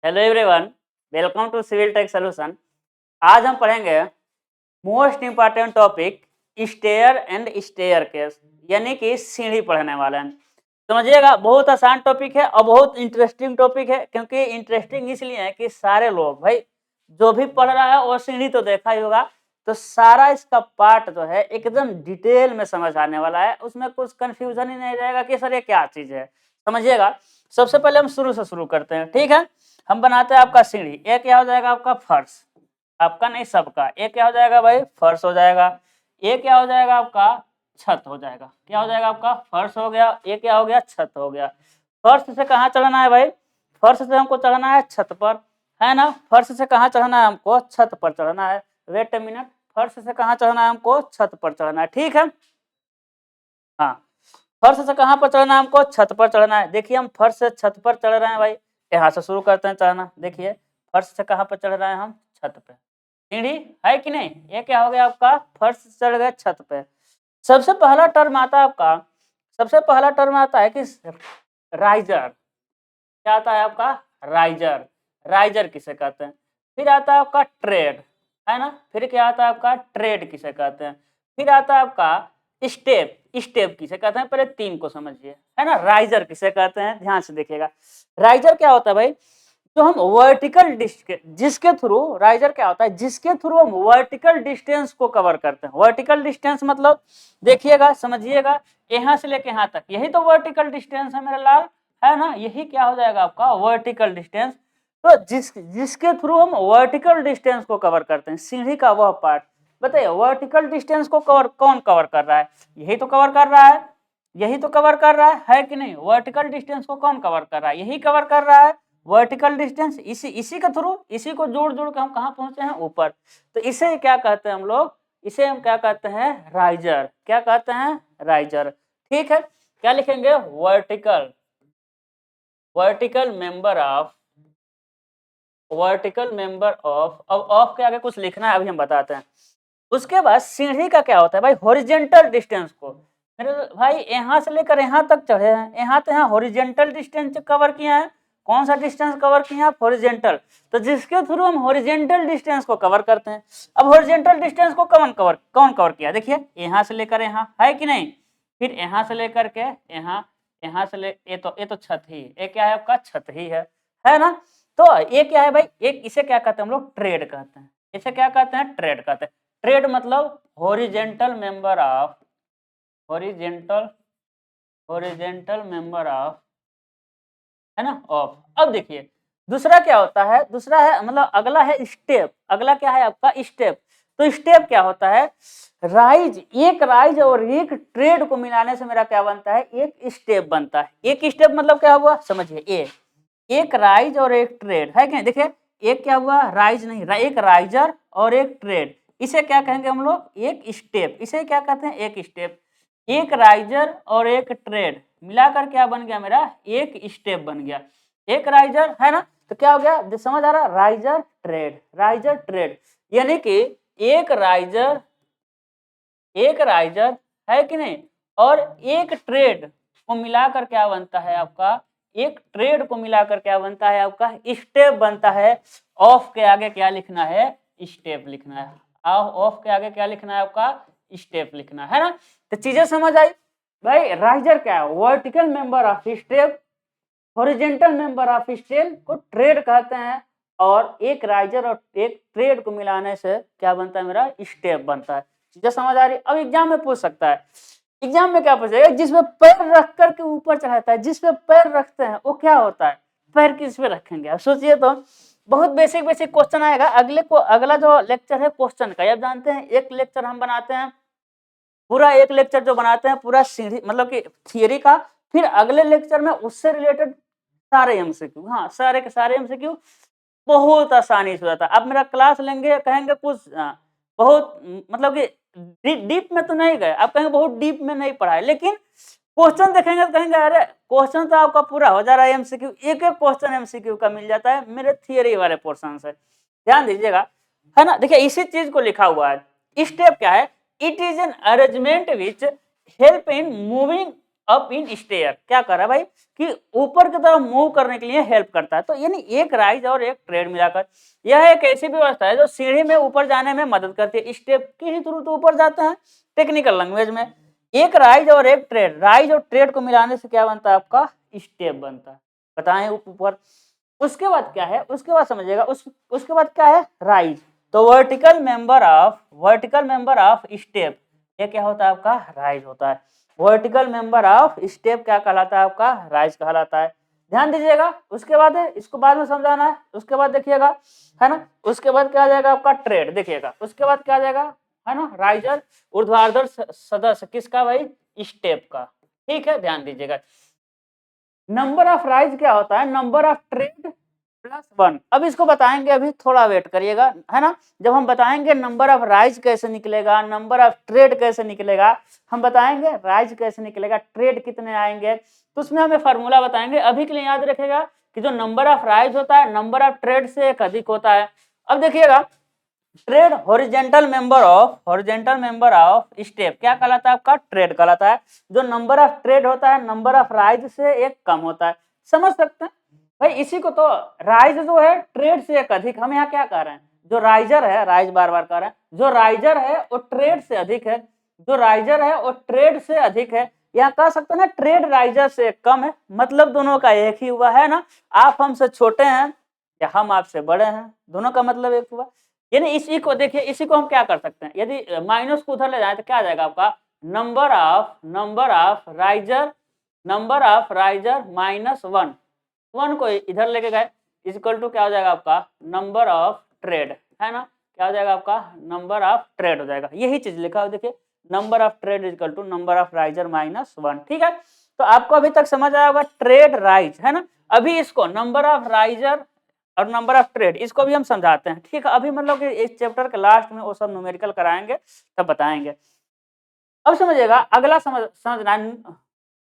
Hello everyone, welcome to civil tech solution. आज हम पढ़ेंगे most important topic stair and staircase, यानी कि सीढ़ी पढ़ने वाले हैं। समझिएगा, बहुत आसान टॉपिक है और बहुत इंटरेस्टिंग टॉपिक है। क्योंकि इंटरेस्टिंग इसलिए है कि सारे लोग भाई जो भी पढ़ रहा है वो सीढ़ी तो देखा ही होगा, तो सारा इसका पार्ट जो है एकदम डिटेल में समझ आने वाला है। उसमें कुछ कंफ्यूजन ही नहीं रहेगा कि सर ये क्या चीज़ है। समझिएगा, सबसे पहले हम शुरू से शुरू करते हैं, ठीक है। हम बनाते हैं आपका सीढ़ी। ये क्या हो जाएगा आपका फर्श, आपका नहीं सबका। ये क्या हो जाएगा भाई, फर्श हो जाएगा। ये क्या हो जाएगा आपका, छत हो जाएगा। क्या हो जाएगा आपका, फर्श हो गया। ये क्या हो गया, छत हो गया। फर्श से कहाँ चढ़ना है भाई, फर्श से हमको चढ़ना है छत पर, है ना। फर्श से कहाँ चढ़ना है हमको, छत पर चढ़ना है। वेट ए मिनट, फर्श से कहाँ चढ़ना है हमको, छत पर चढ़ना है, ठीक है। हाँ, फर्श से कहाँ पर चढ़ना है हमको, छत पर चढ़ना है। देखिए हम फर्श से छत पर चढ़ रहे हैं भाई, यहाँ से शुरू करते हैं चढ़ना। देखिए फर्श से कहाँ पर चढ़ रहे हैं हम, छत पे। सीढ़ी है कि नहीं, ये क्या हो गया आपका, फर्श से चढ़ गए छत पे। सबसे पहला टर्म आता है आपका, सबसे पहला टर्म आता है कि राइजर। क्या आता है आपका, राइजर। राइजर किसे कहते हैं। फिर आता है आपका ट्रेड, है ना। फिर क्या आता है आपका, ट्रेड किसे कहते हैं। फिर आता है आपका स्टेप। स्टेप किसे कहते हैं, पहले तीन को समझिए, है ना। राइजर किसे कहते हैं, ध्यान से देखिएगा। राइजर क्या होता है भाई, जो हम वर्टिकल जिसके थ्रू, राइजर क्या होता है, जिसके थ्रू हम वर्टिकल डिस्टेंस को कवर करते हैं। वर्टिकल डिस्टेंस मतलब देखिएगा, समझिएगा, यहाँ से लेके यहाँ तक, यही तो वर्टिकल डिस्टेंस है मेरे लाल, है ना। यही क्या हो जाएगा आपका, वर्टिकल डिस्टेंस। तो जिसके थ्रू हम वर्टिकल डिस्टेंस को कवर करते हैं, सीढ़ी का वह पार्ट। बताइए वर्टिकल डिस्टेंस को कौन कवर कर रहा है, यही तो कवर कर रहा है। यही तो कवर कर रहा है कि नहीं। वर्टिकल डिस्टेंस को कौन कवर कर रहा है, यही कवर कर रहा है। वर्टिकल डिस्टेंस इसी के थ्रू, इसी को जोड़ जोड़ के हम कहाँ पहुंचे हैं, ऊपर। तो इसे क्या कहते हैं हम लोग, इसे हम क्या कहते हैं, राइजर। क्या कहते हैं, राइजर, ठीक है। क्या लिखेंगे, vertical, vertical member of, vertical member of. अब ऑफ के आगे कुछ लिखना है, अभी हम बताते हैं। उसके बाद सीढ़ी का क्या होता है भाई, हॉरिजेंटल डिस्टेंस को। मेरे भाई यहाँ से लेकर यहाँ तक चढ़े हैं, यहाँ तो यहाँ हॉरिजेंटल डिस्टेंस कवर किया है। कौन सा डिस्टेंस कवर किया आप, हॉरिजेंटल। तो जिसके थ्रू हम हॉरिजेंटल डिस्टेंस को कवर करते हैं। अब हॉरिजेंटल डिस्टेंस को कौन कवर किया, देखिए यहाँ से लेकर यहाँ, है कि नहीं। फिर यहाँ से लेकर के यहाँ, यहाँ से ले, ये तो छत ही, ये क्या है आपका, छत ही है ना। तो ये क्या है भाई, एक इसे क्या कहते हैं हम लोग, ट्रेड कहते हैं। इसे क्या कहते हैं, ट्रेड कहते हैं। ट्रेड मतलब horizontal member of, horizontal, horizontal member of, है ना, ऑफ। अब देखिए दूसरा क्या होता है, दूसरा है मतलब अगला है स्टेप। अगला क्या है आपका, स्टेप। तो स्टेप क्या होता है, राइज, एक राइज और एक ट्रेड को मिलाने से मेरा क्या बनता है, एक स्टेप बनता है। एक स्टेप मतलब क्या हुआ, समझिए, एक राइज और एक ट्रेड है क्या। देखिए एक क्या हुआ, राइज नहीं, एक राइजर और एक ट्रेड, इसे क्या कहेंगे हम लोग, एक स्टेप। इसे क्या कहते हैं, एक स्टेप। एक राइजर और एक ट्रेड मिलाकर क्या बन गया मेरा, एक स्टेप बन गया। एक राइजर है ना, तो क्या हो गया, समझ आ रहा, राइजर ट्रेड, राइजर ट्रेड। यानी कि एक राइजर, एक राइजर है कि नहीं, और एक ट्रेड को मिलाकर क्या बनता है आपका, एक ट्रेड को मिलाकर क्या बनता है आपका, स्टेप बनता है। ऑफ के आगे क्या लिखना है, स्टेप लिखना है। ऑफ के आगे क्या लिखना है आपका, स्टेप लिखना है ना। तो चीजें समझ आई भाई। राइजर क्या है, vertical member of step, horizontal member of step को ट्रेड कहते हैं। और एक राइजर और एक ट्रेड को मिलाने से क्या बनता है, मेरा स्टेप बनता है। चीजें समझ आ रही। अब एग्जाम में पूछ सकता है, एग्जाम में क्या पूछेगा, जिसमें पैर रख करके ऊपर चढ़ाता है, जिसमें पैर रखते हैं वो क्या होता है, पैर किस पे रखेंगे। अब सोचिए तो, बहुत बेसिक बेसिक क्वेश्चन आएगा। अगला जो लेक्चर है क्वेश्चन का, आप जानते हैं एक लेक्चर हम बनाते हैं, पूरा एक लेक्चर जो बनाते हैं पूरा सीढ़ी मतलब कि थियरी का। फिर अगले लेक्चर में उससे रिलेटेड सारे एमसीक्यू, हाँ सारे के सारे एमसीक्यू बहुत आसानी से हो जाता है। आप मेरा क्लास लेंगे, कहेंगे कुछ बहुत मतलब कि डीप में तो नहीं गए, आप कहेंगे बहुत डीप में नहीं पढ़ा है, लेकिन क्वेश्चन देखेंगे तो कहेंगे अरे क्वेश्चन तो आपका पूरा हो जा रहा है एमसीक्यू, एक एक क्वेश्चन एमसीक्यू का मिल जाता है मेरे थियरी वाले पोर्शन से। ध्यान दीजिएगा, है ना। देखिए इसी चीज को लिखा हुआ है। स्टेप क्या है, it is an arrangement which help in moving up in stair, क्या कर रहा है भाई कि ऊपर की तरफ मूव करने के लिए हेल्प करता है। तो यानी एक राइज और एक ट्रेड मिलाकर यह एक ऐसी व्यवस्था है जो सीढ़ी में ऊपर जाने में मदद करती है। स्टेप के ही थ्रू तो ऊपर जाते हैं टेक्निकल लैंग्वेज में। एक राइज और एक ट्रेड, राइज और ट्रेड को मिलाने से क्या बनता है आपका स्टेप बनता है, बताएं ऊपर। उसके बाद क्या है, उसके बाद समझिएगा उसके बाद क्या है राइज। तो वर्टिकल मेंबर ऑफ स्टेप, ये क्या होता है आपका राइज होता है। वर्टिकल मेंबर ऑफ स्टेप क्या कहलाता है आपका राइज कहलाता है। ध्यान दीजिएगा। उसके बाद है, इसको बाद में समझाना है। उसके बाद देखिएगा है ना, उसके बाद क्या आ जाएगा आपका ट्रेड, देखिएगा उसके बाद क्या आ जाएगा है ना राइजर ऊर्ध्वाधर सदस्य किसका भाई स्टेप का। ठीक है, ध्यान दीजिएगा। नंबर ऑफ राइज क्या होता है, नंबर ऑफ ट्रेड प्लस 1। अब इसको बताएंगे, अभी थोड़ा वेट करिएगा है ना। जब हम बताएंगे नंबर ऑफ राइज कैसे निकलेगा, नंबर ऑफ ट्रेड कैसे निकलेगा, हम बताएंगे राइज कैसे निकलेगा, ट्रेड कितने आएंगे, तो उसमें हमें फार्मूला बताएंगे। अभी के लिए याद रखिएगा कि जो नंबर ऑफ राइज होता है नंबर ऑफ ट्रेड से एक अधिक होता है। अब देखिएगा trade horizontal member of step क्या कहलाता है आपका ट्रेड कहलाता है। जो नंबर ऑफ ट्रेड होता है नंबर ऑफ राइज से एक कम होता है। समझ सकते हैं भाई इसी को। तो राइज जो है ट्रेड से एक अधिक, हम यहाँ क्या कह रहे हैं, जो राइजर है, राइज बार बार कह रहे हैं, जो राइजर है वो ट्रेड से अधिक है, जो राइजर है वो ट्रेड से अधिक है। यहाँ कह सकते हैं ना ट्रेड राइजर से कम है, मतलब दोनों का एक ही हुआ है ना। आप हमसे छोटे हैं या हम आपसे बड़े हैं, दोनों का मतलब एक हुआ। यानी इसी को देखिए, इसी को हम क्या कर सकते हैं, यदि माइनस को उधर ले जाए तो क्या आ जाएगा आपका नंबर ऑफ राइजर माइनस 1 को इधर लेके गए इक्वल टू क्या हो जाएगा आपका नंबर ऑफ ट्रेड, है ना। क्या हो जाएगा आपका नंबर ऑफ ट्रेड हो जाएगा। यही चीज लिखा हो देखिए, number of tread equal to number of riser minus 1। ठीक है, तो आपको अभी तक समझ आया होगा ट्रेड राइज, है ना। अभी इसको नंबर ऑफ राइजर और नंबर ऑफ ट्रेड इसको भी हम समझाते हैं। ठीक है, अभी मतलब कि इस चैप्टर के लास्ट में वो सब न्यूमेरिकल कराएंगे तब बताएंगे। अब समझिएगा अगला समझना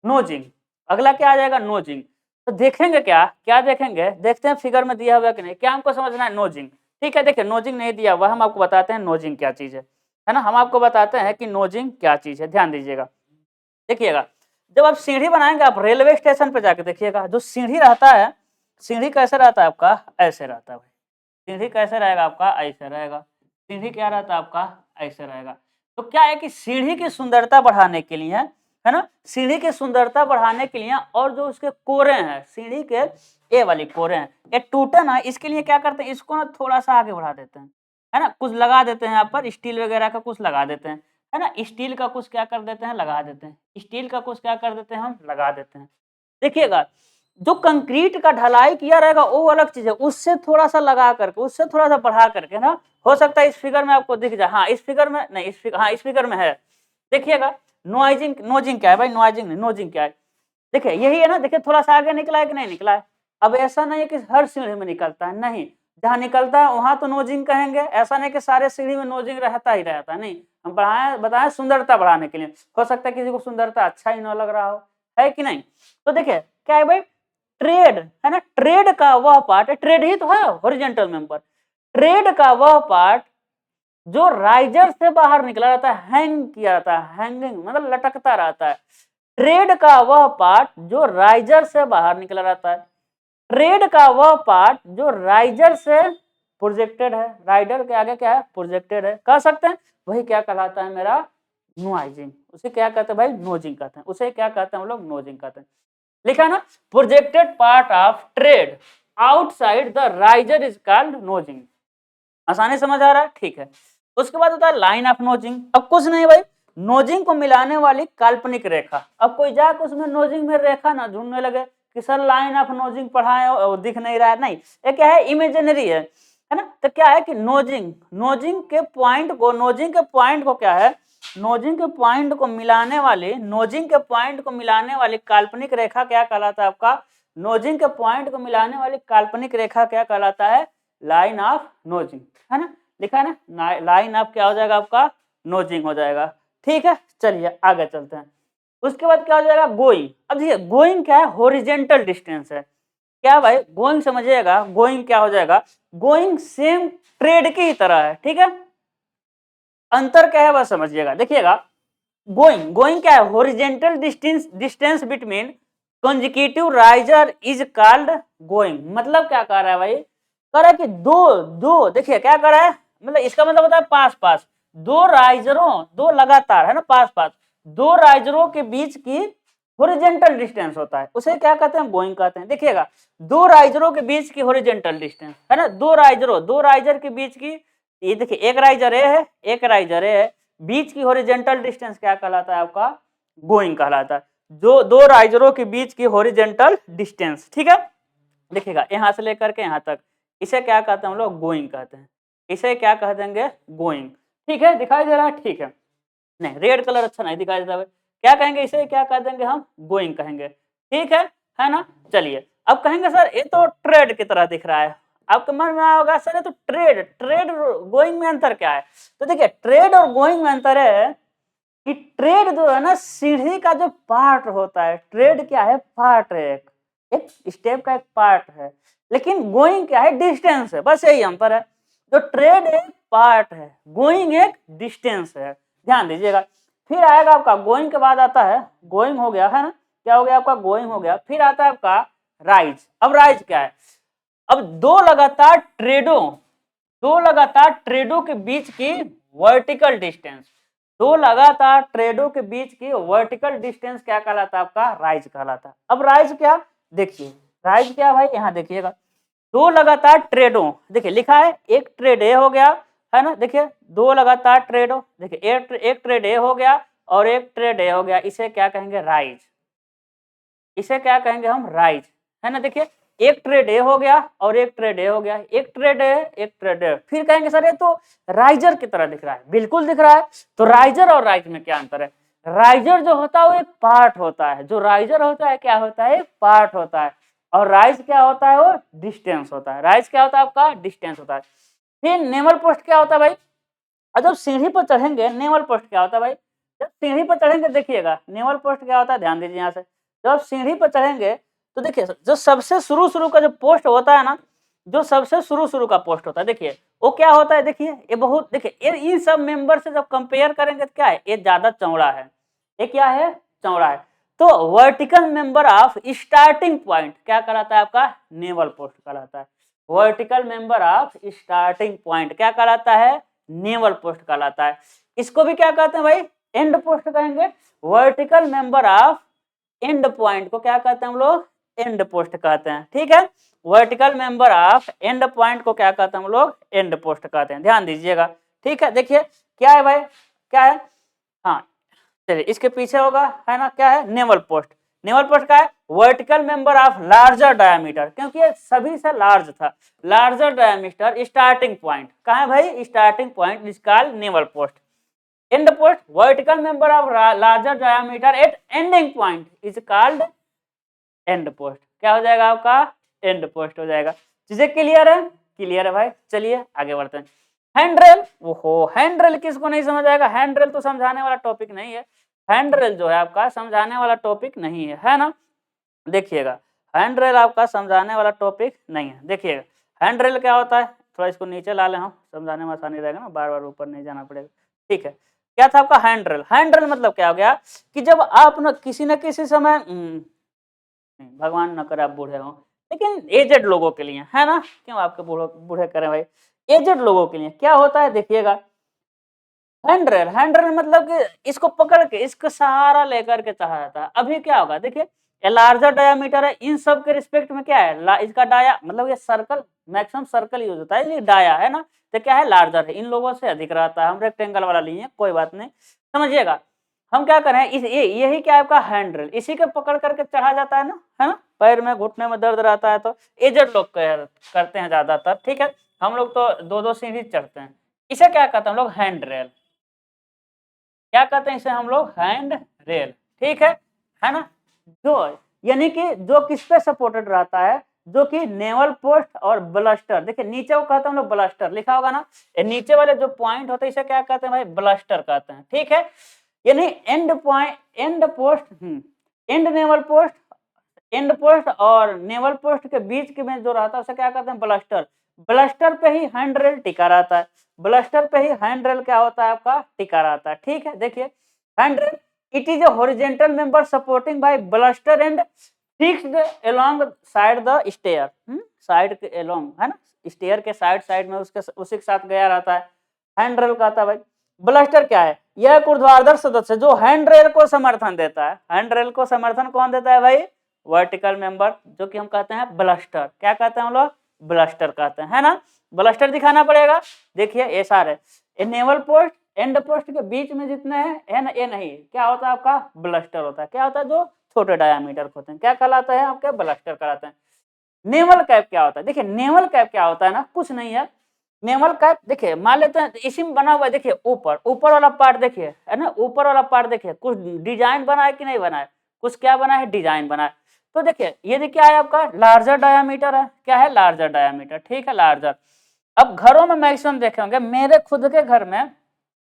नोजिंग। अगला क्या आ जाएगा नोजिंग। तो देखेंगे क्या क्या देखेंगे, देखते हैं फिगर में दिया हुआ कि नहीं। क्या हमको समझना है नोजिंग। ठीक है, देखिए नोजिंग नहीं दिया हुआ, हम आपको बताते हैं नोजिंग क्या चीज है ना। हम आपको बताते हैं कि नोजिंग क्या चीज है, ध्यान दीजिएगा। देखिएगा जब आप सीढ़ी बनाएंगे, आप रेलवे स्टेशन पे जाके देखिएगा, जो सीढ़ी रहता है, सीढ़ी कैसे रहता है आपका ऐसे रहता है भाई। सीढ़ी कैसे रहेगा आपका ऐसे रहेगा। सीढ़ी क्या रहता है आपका ऐसे रहेगा। तो क्या है कि सीढ़ी की सुंदरता बढ़ाने के लिए है ना, सीढ़ी की सुंदरता बढ़ाने के लिए और जो उसके कोरे हैं सीढ़ी के ए वाली कोरे हैं ये टूटे ना, इसके लिए क्या करते हैं, इसको ना थोड़ा सा आगे बढ़ा देते हैं, है ना। कुछ लगा देते हैं यहाँ पर स्टील वगैरह का कुछ लगा देते हैं, है ना। स्टील का कुछ क्या कर देते हैं लगा देते हैं, स्टील का कुछ क्या कर देते हैं हम लगा देते हैं। देखिएगा जो कंक्रीट का ढलाई किया रहेगा वो अलग चीज है, उससे थोड़ा सा लगा करके, उससे थोड़ा सा बढ़ा करके ना। हो सकता है इस फिगर में आपको दिख जाए, हाँ इस फिगर में नहीं, इस फिगर, हाँ इस फिगर में है। देखिएगा नोजिंग क्या है भाई, नोजिंग क्या है। देखिए यही है ना, देखिए थोड़ा सा आगे निकला है कि नहीं निकला है। अब ऐसा नहीं है कि हर सीढ़ी में निकलता है, नहीं, जहाँ निकलता है वहां तो नोजिंग कहेंगे। ऐसा नहीं कि सारे सीढ़ी में नोजिंग रहता ही रहता है, नहीं। हम बताएं सुंदरता बढ़ाने के लिए। हो सकता है किसी को सुंदरता अच्छा ही ना लग रहा हो, है कि नहीं। तो देखिए क्या है भाई ट्रेड, है ना। ट्रेड का वह पार्ट, ट्रेड ही तो है हॉरिजॉन्टल मेंबर। ट्रेड का वह पार्ट जो राइजर से बाहर निकला रहता है, हैंग किया रहता है, हैंगिंग मतलब लटकता रहता है। ट्रेड का वह पार्ट जो राइजर से बाहर निकला रहता है। ट्रेड का वह पार्ट जो राइजर से प्रोजेक्टेड है, राइडर के आगे क्या है प्रोजेक्टेड है, कह सकते हैं। वही क्या कहलाता है मेरा नोइजिंग। उसे क्या कहते हैं भाई नोजिंग कहते हैं, उसे क्या कहते हैं हम लोग नोजिंग कहते हैं। लिखा ना projected part of trade outside the riser is called नोजिंग। आसानी समझ आ रहा है, ठीक है। उसके बाद होता है लाइन ऑफ नोजिंग। अब कुछ नहीं भाई, नोजिंग को मिलाने वाली काल्पनिक रेखा। अब कोई जाकर उसमें नोजिंग में रेखा ना ढूंढने लगे कि सर लाइन ऑफ नोजिंग पढ़ाए और दिख नहीं रहा है, नहीं, ये क्या है इमेजिनरी है ना। तो क्या है कि नोजिंग के पॉइंट को क्या है, नोजिंग के पॉइंट को मिलाने वाली काल्पनिक रेखा क्या कहलाता है आपका, नोजिंग के पॉइंट को मिलाने वाली काल्पनिक रेखा क्या कहलाता है, लाइन ऑफ नोजिंग, है ना। लिखा है ना लाइन ऑफ क्या हो जाएगा आपका नोजिंग हो जाएगा। ठीक है, चलिए आगे चलते हैं। उसके बाद क्या हो जाएगा गोइंग। अब देखिए गोइंग क्या है, हॉरिजॉन्टल डिस्टेंस है। क्या भाई गोइंग समझिएगा, गोइंग क्या हो जाएगा, गोइंग सेम ट्रेड की ही तरह है। ठीक है, अंतर क्या है बस समझिएगा। देखिएगा गोइंग क्या है, horizontal distance between consecutive riser is called going. मतलब क्या कह रहा है भाई, कह रहा है कि दो दो देखिए क्या कर रहा है, मतलब इसका मतलब होता है पास पास, दो राइजरों, दो लगातार है ना, पास पास दो राइजरों के बीच की हॉरिजेंटल डिस्टेंस होता है, उसे क्या कहते हैं, गोइंग कहते हैं। देखिएगा, दो राइजरों के बीच की हॉरिजेंटल डिस्टेंस है ना, दो राइजर के बीच की, ये देखिए एक राइजर ए है, एक राइजर ए है, बीच की हॉरिजेंटल डिस्टेंस क्या कहलाता है आपका, गोइंग कहलाता है। जो दो राइजरों के बीच की हॉरिजेंटल डिस्टेंस, ठीक है। देखिएगा यहां से लेकर के यहां तक, इसे क्या कहते हैं हम लोग, गोइंग कहते हैं। इसे क्या कह देंगे, गोइंग। ठीक है, दिखाई दे रहा है, ठीक है। नहीं, रेड कलर अच्छा नहीं दिखाई देता है, क्या कहेंगे, इसे क्या कह देंगे हम, गोइंग कहेंगे। ठीक है ना। चलिए अब कहेंगे सर ये तो ट्रेड की तरह दिख रहा है, आपके मन में आया होगा सर ये तो ट्रेड ट्रेड गोइंग में अंतर क्या है। तो देखिए ट्रेड और गोइंग में अंतर है कि ट्रेड जो है ना सीढ़ी का जो पार्ट होता है, ट्रेड क्या है, पार्ट है, एक स्टेप का एक पार्ट है, लेकिन गोइंग क्या है, डिस्टेंस है, बस यही अंतर है। जो ट्रेड एक पार्ट है, गोइंग एक डिस्टेंस है, ध्यान दीजिएगा। फिर आएगा आपका गोइंग के बाद आता है, गोइंग हो गया है ना, क्या हो गया आपका, गोइंग हो गया। फिर आता है आपका राइज। अब राइज क्या है, अब दो लगातार ट्रेडों के बीच की वर्टिकल डिस्टेंस, दो लगातार ट्रेडों के बीच की वर्टिकल डिस्टेंस क्या कहलाता है आपका, राइज कहलाता है। अब राइज क्या, देखिए राइज क्या भाई, यहाँ देखिएगा, दो लगातार ट्रेडों, देखिए लिखा है एक ट्रेड ए हो गया है ना, देखिए दो लगातार ट्रेडों, देखिए एक ट्रेड ए हो गया और एक ट्रेड ए हो गया, इसे क्या कहेंगे, राइज। इसे क्या कहेंगे हम, राइज, है ना। देखिए एक ट्रेड ए हो गया और एक ट्रेड ए हो गया, एक ट्रेड ए एक ट्रेड ए, फिर कहेंगे सर ये तो राइजर की तरह दिख रहा है, बिल्कुल दिख रहा है। तो राइजर और राइज में क्या अंतर है, राइजर जो होता है वो एक पार्ट होता है, जो राइजर होता है क्या होता है, एक पार्ट होता है, और राइज क्या होता है, वो डिस्टेंस होता है। राइज क्या होता है आपका, डिस्टेंस होता है। फिर नेवल पोस्ट क्या होता है भाई, और जब सीढ़ी पर चढ़ेंगे, नेवल पोस्ट क्या होता है भाई, जब सीढ़ी पर चढ़ेंगे देखिएगा नेवल पोस्ट क्या होता है, ध्यान दीजिए यहाँ से, जब सीढ़ी पर चढ़ेंगे तो देखिए जो सबसे शुरू का जो पोस्ट होता है ना, जो सबसे शुरू का पोस्ट होता है, देखिए वो क्या होता है, देखिए ये बहुत, देखिए ये इन सब मेंबर से जब कंपेयर करेंगे तो क्या है, ये ज्यादा चौड़ा है, ये क्या है, चौड़ा है। तो vertical member of starting point क्या कहलाता है आपका, नेवल पोस्ट कहलाता है। Vertical member of starting point क्या कहलाता है, नेवल पोस्ट कहलाता है। इसको भी क्या कहते हैं भाई, एंड पोस्ट कहेंगे। Vertical member of and point को क्या कहते हैं हम लोग, एंड पोस्ट कहते हैं। ठीक है, vertical member of and point को क्या कहते हैं हम लोग, एंड पोस्ट कहते हैं, ध्यान दीजिएगा। ठीक है, देखिए क्या है भाई, क्या है, हाँ चलिए इसके पीछे होगा है ना, क्या है, नेवल पोस्ट। नेवल पोस्ट का है vertical member of larger diameter, क्योंकि ये सभी से लार्ज था, लार्जर डायमीटर स्टार्टिंग पॉइंट कहाँ है भाई, starting point is called newel post. End post vertical member of larger diameter at ending point is called end post. क्या हो जाएगा आपका, एंड पोस्ट हो जाएगा। चीजें क्लियर है, क्लियर है भाई। चलिए आगे बढ़ते हैं। हैंड्रेल, ओहो हैंड्रेल किसको नहीं समझ आएगा, हैंड्रेल तो समझाने वाला टॉपिक नहीं है, हैंड्रेल जो है आपका समझाने वाला टॉपिक नहीं है ना। देखिएगा हैंड्रेल आपका समझाने वाला टॉपिक नहीं है। देखिएगा हैंड्रेल क्या होता है, थोड़ा इसको नीचे ला ले हम, समझाने में आसानी रहेगा ना, बार बार ऊपर नहीं जाना पड़ेगा। ठीक है, क्या था आपका हैंड्रेल, हैंड्रेल मतलब क्या हो गया कि जब आप न किसी समय भगवान न करे आप बूढ़े हो, लेकिन एजेड लोगों के लिए है ना, क्यों आपके बूढ़े करें भाई, एजेड लोगों के लिए क्या होता है, देखिएगा हैंड्रेल, हैंड्रेल मतलब कि इसको पकड़ के इसका सहारा लेकर के चढ़ा जाता है। अभी क्या होगा देखिए, ये लार्जर डायामीटर है, इन सब के रिस्पेक्ट में क्या है, इसका डाया मतलब ये सर्कल, मैक्सिमम सर्कल यूज होता है, ये डाया है ना, तो क्या है, लार्जर है, इन लोगों से अधिक रहता है। हम रेक्टेंगल वाला लिए, कोई बात नहीं, समझिएगा। हम क्या करें, यही क्या है आपका हैंड्रेल, इसी के पकड़ करके चढ़ा जाता है ना, पैर में घुटने में दर्द रहता है तो एजेड लोग करते हैं ज्यादातर। ठीक है, हम लोग तो दो दो सीढ़ी चढ़ते हैं, इसे क्या कहते हैं हम लोग, हैंड रेल, क्या कहते हैं इसे हम लोग, हैंड रेल। ठीक है ना। जो यानी कि जो किस पे सपोर्टेड रहता है, जो कि नेवल पोस्ट और ब्लस्टर, देखिए नीचे को कहते हैं हम लोग ब्लस्टर, लिखा होगा ना, नीचे वाले जो पॉइंट होते हैं इसे क्या कहते हैं भाई, ब्लस्टर कहते हैं। ठीक है, यानी and point, and post, and naval post, end post और नेवल पोस्ट के बीच के में जो रहता है उसे क्या कहते हैं, ब्लस्टर। ब्लस्टर पे ही हैंड रेल टिका रहता है, ब्लस्टर पे ही हैंड रेल क्या होता है आपका, टिका रहता है। ठीक है, देखिए handrail it is a horizontal member supporting by bluster and fixed along side the stair, side के along है ना, स्टेयर के साइड में उसके उसी के साथ गया रहता है। हैंड्रेल कहता है भाई। ब्लस्टर क्या है? यह एक ऊर्ध्वाधर सदस्य जो हैंड्रेल को समर्थन देता है। हैंड्रेल को समर्थन कौन देता है भाई? वर्टिकल मेंबर, जो कि हम कहते हैं ब्लस्टर। क्या कहते हैं हम लोग? ब्लस्टर कहते हैं, है ना। ब्लस्टर दिखाना पड़ेगा। देखिए ये सारे नेवल पोस्ट एंड पोस्ट के बीच में जितने हैं ये नहीं, क्या होता है आपका? ब्लस्टर होता है। क्या होता है? जो छोटे डायामीटर होते हैं, क्या कहलाते हैं आपके? ब्लस्टर कहलाते हैं। नेवल कैप क्या होता है? देखिए नेवल कैप क्या होता है ना, कुछ नहीं है। नेवल कैप देखिए मान लेते हैं इसी में बना हुआ है, देखिए ऊपर वाला पार्ट देखिए, है ना, ऊपर वाला पार्ट देखिए, कुछ डिजाइन बना है कि नहीं बना है? कुछ क्या बना है? डिजाइन बना है। तो देखिए ये क्या है आपका? लार्जर डायामीटर है। क्या है? लार्जर डायामीटर, ठीक है, लार्जर। अब घरों में मैक्सिमम देखे होंगे, मेरे खुद के घर में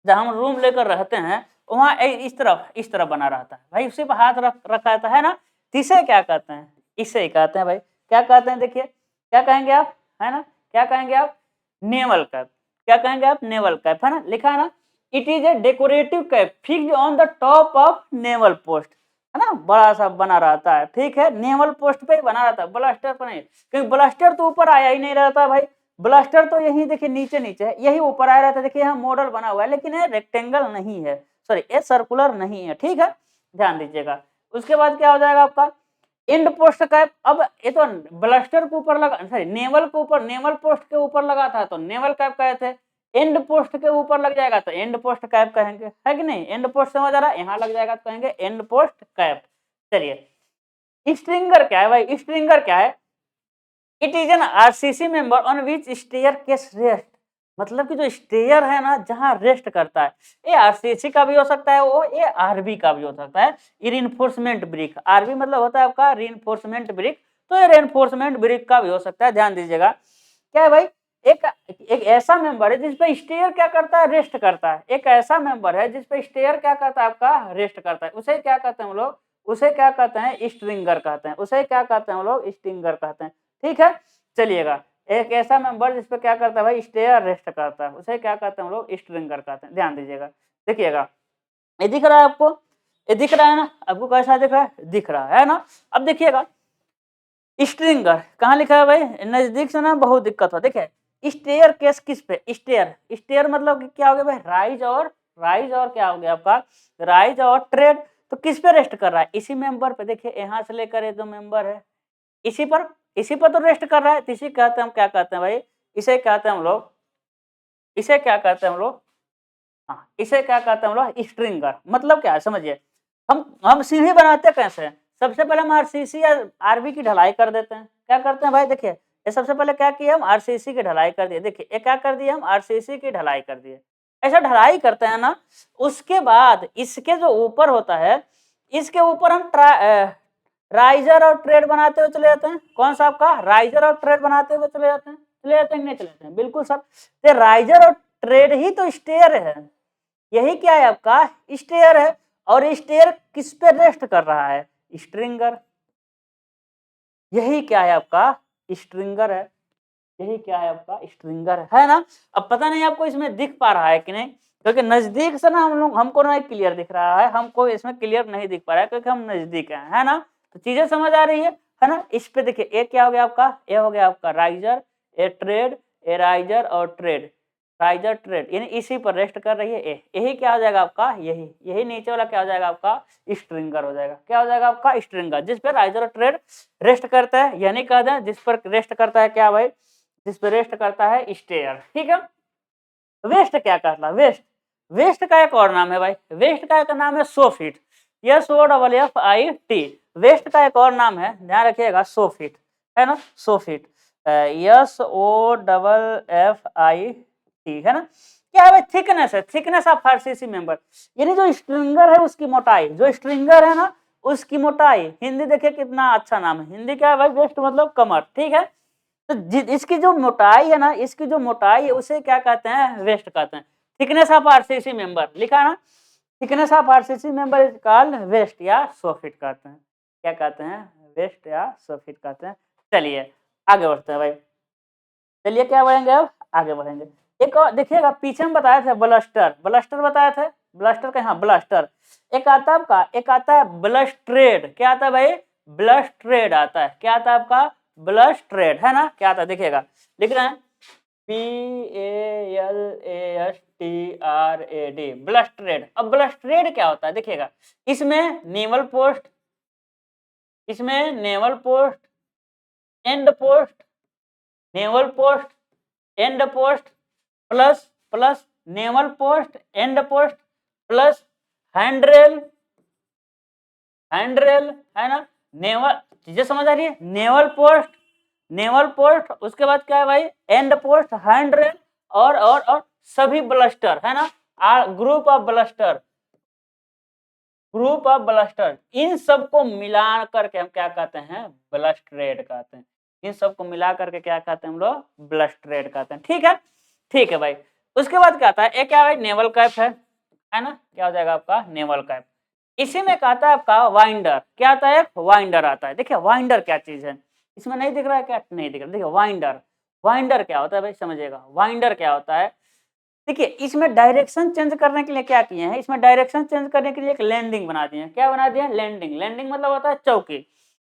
जहाँ हम रूम लेकर रहते हैं वहाँ इस तरफ बना रहता है भाई, उसी पर हाथ रखा रहता है ना। इसे क्या कहते हैं? इसे ही कहते हैं भाई। क्या कहते हैं? देखिए क्या कहेंगे आप, है ना, क्या कहेंगे आप? Naval cap. क्या कहेंगे आप? नेवल कैप, है ना, लिखा है ना। It is A decorative cap fixed on the top of naval post, है ना, बड़ा सा बना रहता है, ठीक है, नेवल पोस्ट पे ही बना रहता है, ब्लास्टर पर नहीं, क्योंकि ब्लास्टर तो ऊपर आया ही नहीं रहता भाई। ब्लास्टर तो यही देखिए नीचे है, यही ऊपर आया रहता है। देखिए यहाँ मॉडल बना हुआ है, लेकिन ये रेक्टेंगल नहीं है, सॉरी ये सर्कुलर नहीं है, ठीक है, ध्यान दीजिएगा। उसके बाद क्या हो जाएगा आपका? And post cap. अब ये तो ब्लास्टर के ऊपर लगा, सॉरी नेवल के ऊपर, नेवल पोस्ट के ऊपर लगा था तो नेवल कैप कहे थे। एंड पोस्ट के ऊपर लग जाएगा तो एंड पोस्ट कैप कहेंगे, है कि नहीं? एंड पोस्ट समझ आ रहा है, यहाँ लग जाएगा तो कहेंगे एंड पोस्ट कैप। चलिए स्ट्रिंगर क्या है भाई? स्ट्रिंगर क्या है? It is an RCC member on which staircase rest, मतलब कि जो स्टेयर है ना जहां रेस्ट करता है, ये आरसीसी का भी हो सकता है, वो ये आरबी का भी हो सकता है। रिइंफोर्समेंट ब्रिक, आरबी मतलब होता है आपका रिइंफोर्समेंट ब्रिक, तो ये रिइंफोर्समेंट ब्रिक का भी हो सकता है, ध्यान दीजिएगा। क्या है भाई? एक ऐसा मेंबर है जिसपे स्टेयर क्या करता है? रेस्ट करता है। एक ऐसा मेंबर है जिसपे स्टेयर क्या करता है? आपका रेस्ट करता है। उसे क्या कहते हैं हम लोग? उसे क्या कहते हैं? स्ट्रिंगर कहते हैं। उसे क्या कहते हैं हम लोग? स्ट्रिंगर कहते हैं, ठीक है। चलिएगा, एक ऐसा मेंबर जिसपे क्या करता है भाई? स्टेयर रेस्ट करता है, उसे क्या कहते हैं हम लोग? स्ट्रिंगर कहते हैं, ध्यान दीजिएगा। देखिएगा ये दिख रहा है आपको? ये दिख रहा है ना आपको? कैसा दिख रहा है? दिख रहा है ना। अब देखिएगा स्ट्रिंगर कहाँ लिखा है भाई? नजदीक से ना बहुत दिक्कत हो। देखिए स्टेयर केस किस पे? स्टेयर, स्टेयर मतलब क्या हो गया भाई? राइज और क्या हो गया आपका? राइज और ट्रेड। तो किस पे रेस्ट कर रहा है? इसी मेंबर पे। देखिए यहाँ से लेकर ये जो मेंबर है इसी पर तो रेस्ट कर रहा है, तो इसी कहते हैं हम, क्या कहते हैं भाई? इसे कहते हैं हम लोग, इसे क्या कहते हैं हम लोग? हाँ, इसे क्या कहते हैं हम लोग? स्ट्रिंगर। मतलब क्या है समझिए, हम सीढ़ी बनाते कैसे हैं? सबसे पहले हम आरसीसी या आरबी की ढलाई कर देते हैं। क्या करते हैं भाई? देखिए ये सबसे पहले क्या किया हम? आरसीसी की ढलाई कर दिए। देखिए ये क्या कर दिए हम? आरसीसी की ढलाई कर दिए। ऐसा ढलाई करते हैं ना, उसके बाद इसके जो ऊपर होता है, इसके ऊपर हम राइजर और ट्रेड बनाते हुए चले जाते हैं। कौन सा आपका? राइजर और ट्रेड बनाते हुए चले जाते हैं। चले जाते हैं कि नहीं चले जाते हैं? बिल्कुल सर। तो राइजर और ट्रेड ही तो स्टेयर है, यही क्या है आपका? स्टेयर है। और स्टेयर किस पे रेस्ट कर रहा है? स्ट्रिंगर। यही क्या है आपका? स्ट्रिंगर है। यही क्या है आपका? स्ट्रिंगर है ना। अब पता नहीं आपको इसमें दिख पा रहा है कि नहीं, क्योंकि नजदीक से ना हमको ना क्लियर दिख रहा है, हमको इसमें क्लियर नहीं दिख पा रहा है क्योंकि हम नजदीक है ना। तो चीजें समझ आ रही है ना। इस पे देखिए ए क्या हो गया आपका? ए हो गया आपका राइजर, ए ट्रेड, ए राइजर और ट्रेड, राइजर ट्रेड, यानी इसी पर रेस्ट कर रही है ए। यही क्या हो जाएगा आपका? यही नीचे वाला क्या हो जाएगा आपका? स्ट्रिंगर हो जाएगा। क्या हो जाएगा आपका? स्ट्रिंगर, जिस पे राइजर और ट्रेड रेस्ट करता है, यानी कह दें जिस पर रेस्ट करता है क्या भाई? जिस पे रेस्ट करता है स्टेयर, ठीक है। वेस्ट क्या कहता है? वेस्ट, वेस्ट का एक और नाम है भाई, वेस्ट का एक नाम है सोफिट, SOFFIT। वेस्ट का एक और नाम है, ध्यान रखिएगा, सोफिट, है ना, सोफिट, SOFFIT, है ना। क्या है भाई? थिकनेस है, थिकनेस ऑफ आरसीसी मेंबर, यानी जो स्ट्रिंगर है उसकी मोटाई, जो स्ट्रिंगर है ना उसकी मोटाई। हिंदी देखिए कितना अच्छा नाम है, हिंदी क्या है भाई? वेस्ट मतलब कमर, ठीक है। तो इसकी जो मोटाई है ना, इसकी जो मोटाई है उसे क्या कहते हैं? वेस्ट कहते हैं। थिकनेस ऑफ आरसीसी मेंबर लिखा ना, thickness of RCC member is called waist या सोफिट कहते हैं। क्या कहते हैं? वेस्ट या सोफिट कहते हैं। चलिए आगे बढ़ते हैं भाई। चलिए क्या बढ़ेंगे अब? आगे बढ़ेंगे। एक और देखिएगा, पीछे में बताया था ब्लस्टर, ब्लस्टर बताया था, ब्लास्टर का, हाँ ब्लास्टर। एक आता है आपका, एक आता है ब्लस्ट्रेड। क्या आता है भाई? ब्लस्ट्रेड आता है। क्या आता है आपका? ब्लस्ट्रेड, है ना? क्या आता है देखिएगा, लिख रहे हैं PALASTRAD, ब्लस्ट्रेड। अब ब्लस्ट्रेड क्या होता है देखिएगा, इसमें नेवल पोस्ट, इसमें naval post, end post, naval post, end post, plus plus naval post, end post, plus handrail, handrail, है ना? नेवल, चीजें समझ आ रही है? नेवल पोस्ट, नेवल पोस्ट, उसके बाद क्या है भाई? एंड पोस्ट, हैंडरेल, और सभी ब्लस्टर, है ना? Group of baluster, group of baluster, इन सबको मिला करके हम क्या कहते हैं? ब्लस्ट्रेड कहते हैं। इन सबको मिला करके क्या कहते हैं हम लोग? ब्लस्ट्रेड कहते हैं। ठीक है, ठीक है भाई। उसके बाद क्या आता है? एक क्या भाई? नेवल कैप है ना? क्या हो जाएगा आपका? Naval cap. इसी में कहता है आपका वाइंडर। क्या आता है? वाइंडर आता है। देखिए वाइंडर क्या चीज है, इसमें नहीं दिख रहा है क्या? नहीं दिख रहा। देखिए वाइंडर, वाइंडर क्या होता है भाई? समझिएगा वाइंडर क्या होता है। देखिए इसमें डायरेक्शन चेंज करने के लिए क्या किए हैं, इसमें डायरेक्शन चेंज करने के लिए एक लैंडिंग बना दिए हैं। क्या बना दिए? लैंडिंग। लैंडिंग मतलब होता है चौकी।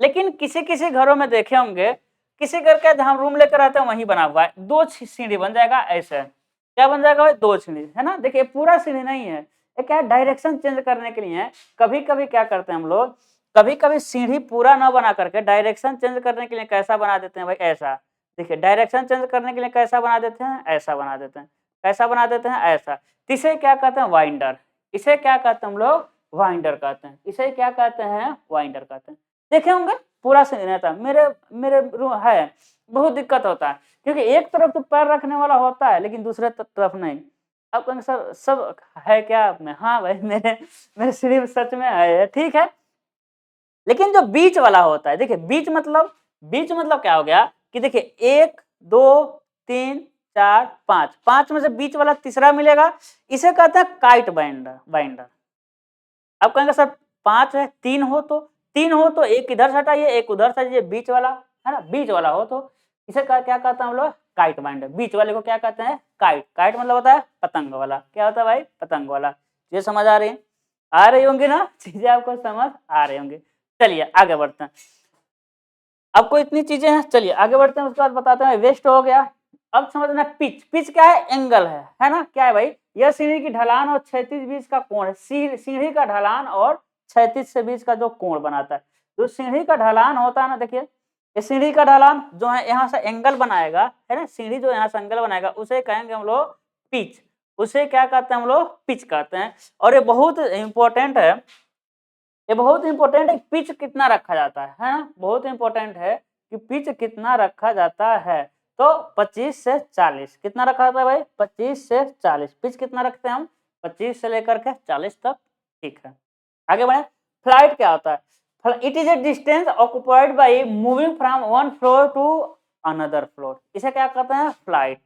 लेकिन किसी किसी घरों में देखे होंगे, किसी घर का जहां रूम लेकर आते हैं वहीं बना हुआ है, दो सीढ़ी बन जाएगा ऐसे। क्या बन जाएगा भाई? दो सीढ़ी, है ना? देखिए पूरा सीढ़ी नहीं है, ये क्या है? डायरेक्शन चेंज करने के लिए है। कभी कभी क्या करते हैं हम लोग, कभी कभी सीढ़ी पूरा ना बना करके डायरेक्शन चेंज करने के लिए कैसा बना देते हैं भाई? ऐसा। देखिए डायरेक्शन चेंज करने के लिए कैसा बना देते हैं? ऐसा बना देते हैं। कैसा बना देते हैं? ऐसा। तो इसे क्या कहते हैं? वाइंडर। इसे क्या कहते हैं हम लोग? वाइंडर कहते हैं। इसे क्या कहते हैं? वाइंडर कहते हैं। देखे होंगे पूरा सीढ़ी रहता है। मेरे मेरे रूम है, बहुत दिक्कत होता है, क्योंकि एक तरफ तो पैर रखने वाला होता है लेकिन दूसरे तरफ नहीं। अब कहेंगे सर सब है क्या आप में? हाँ भाई, मेरे मेरे सीढ़ी सच में है, ठीक है। लेकिन जो बीच वाला होता है, देखिए बीच मतलब, बीच मतलब क्या हो गया कि देखिए 1 2 3 4 5, 5 में से बीच वाला तीसरा मिलेगा, इसे कहते हैं काइट बाइंडर। बाइंडर। अब कहेंगे सर 5 है, 3 हो तो, 3 हो तो एक इधर से हटाइए, एक उधर से हटाइए, बीच वाला, है ना? बीच वाला हो तो इसे क्या कहते हैं हम लोग? Kite binder. बीच वाले को क्या कहते हैं? काइट। काइट मतलब होता है पतंग वाला। क्या होता है भाई? पतंग वाला। ये समझ आ रही है? आ रही होंगी ना चीजें, आपको समझ आ रही होंगी। चलिए आगे बढ़ते हैं। आपको इतनी चीजें हैं, चलिए आगे बढ़ते हैं। उसके बाद बताते हैं वेस्ट हो गया। अब समझना पिच। पिच क्या है? एंगल है ना? क्या है भाई? यह सीढ़ी की ढलान और क्षैतिज बीच का कोण है। सीढ़ी का ढलान और क्षैतिज से बीच का जो कोण बनाता है, जो सीढ़ी का ढलान होता है ना, देखिए ये सीढ़ी का ढलान जो है यहाँ से एंगल बनाएगा, है ना? सीढ़ी जो यहाँ से एंगल बनाएगा उसे कहेंगे हम लोग पिच। उसे क्या कहते हैं हम लोग? पिच कहते हैं। और ये बहुत इंपॉर्टेंट है, ये बहुत इंपॉर्टेंट है। पिच कितना रखा जाता है ना? बहुत इंपॉर्टेंट है कि पिच कितना रखा जाता है। तो 25 से 40 कितना रखा जाता है भाई? 25 से 40 पिच कितना रखते हैं हम? 25 से लेकर के 40 तक। ठीक है, आगे बढ़े। फ्लाइट क्या होता है? It is a distance occupied by moving from one floor to another floor. इसे क्या कहते हैं? फ्लाइट।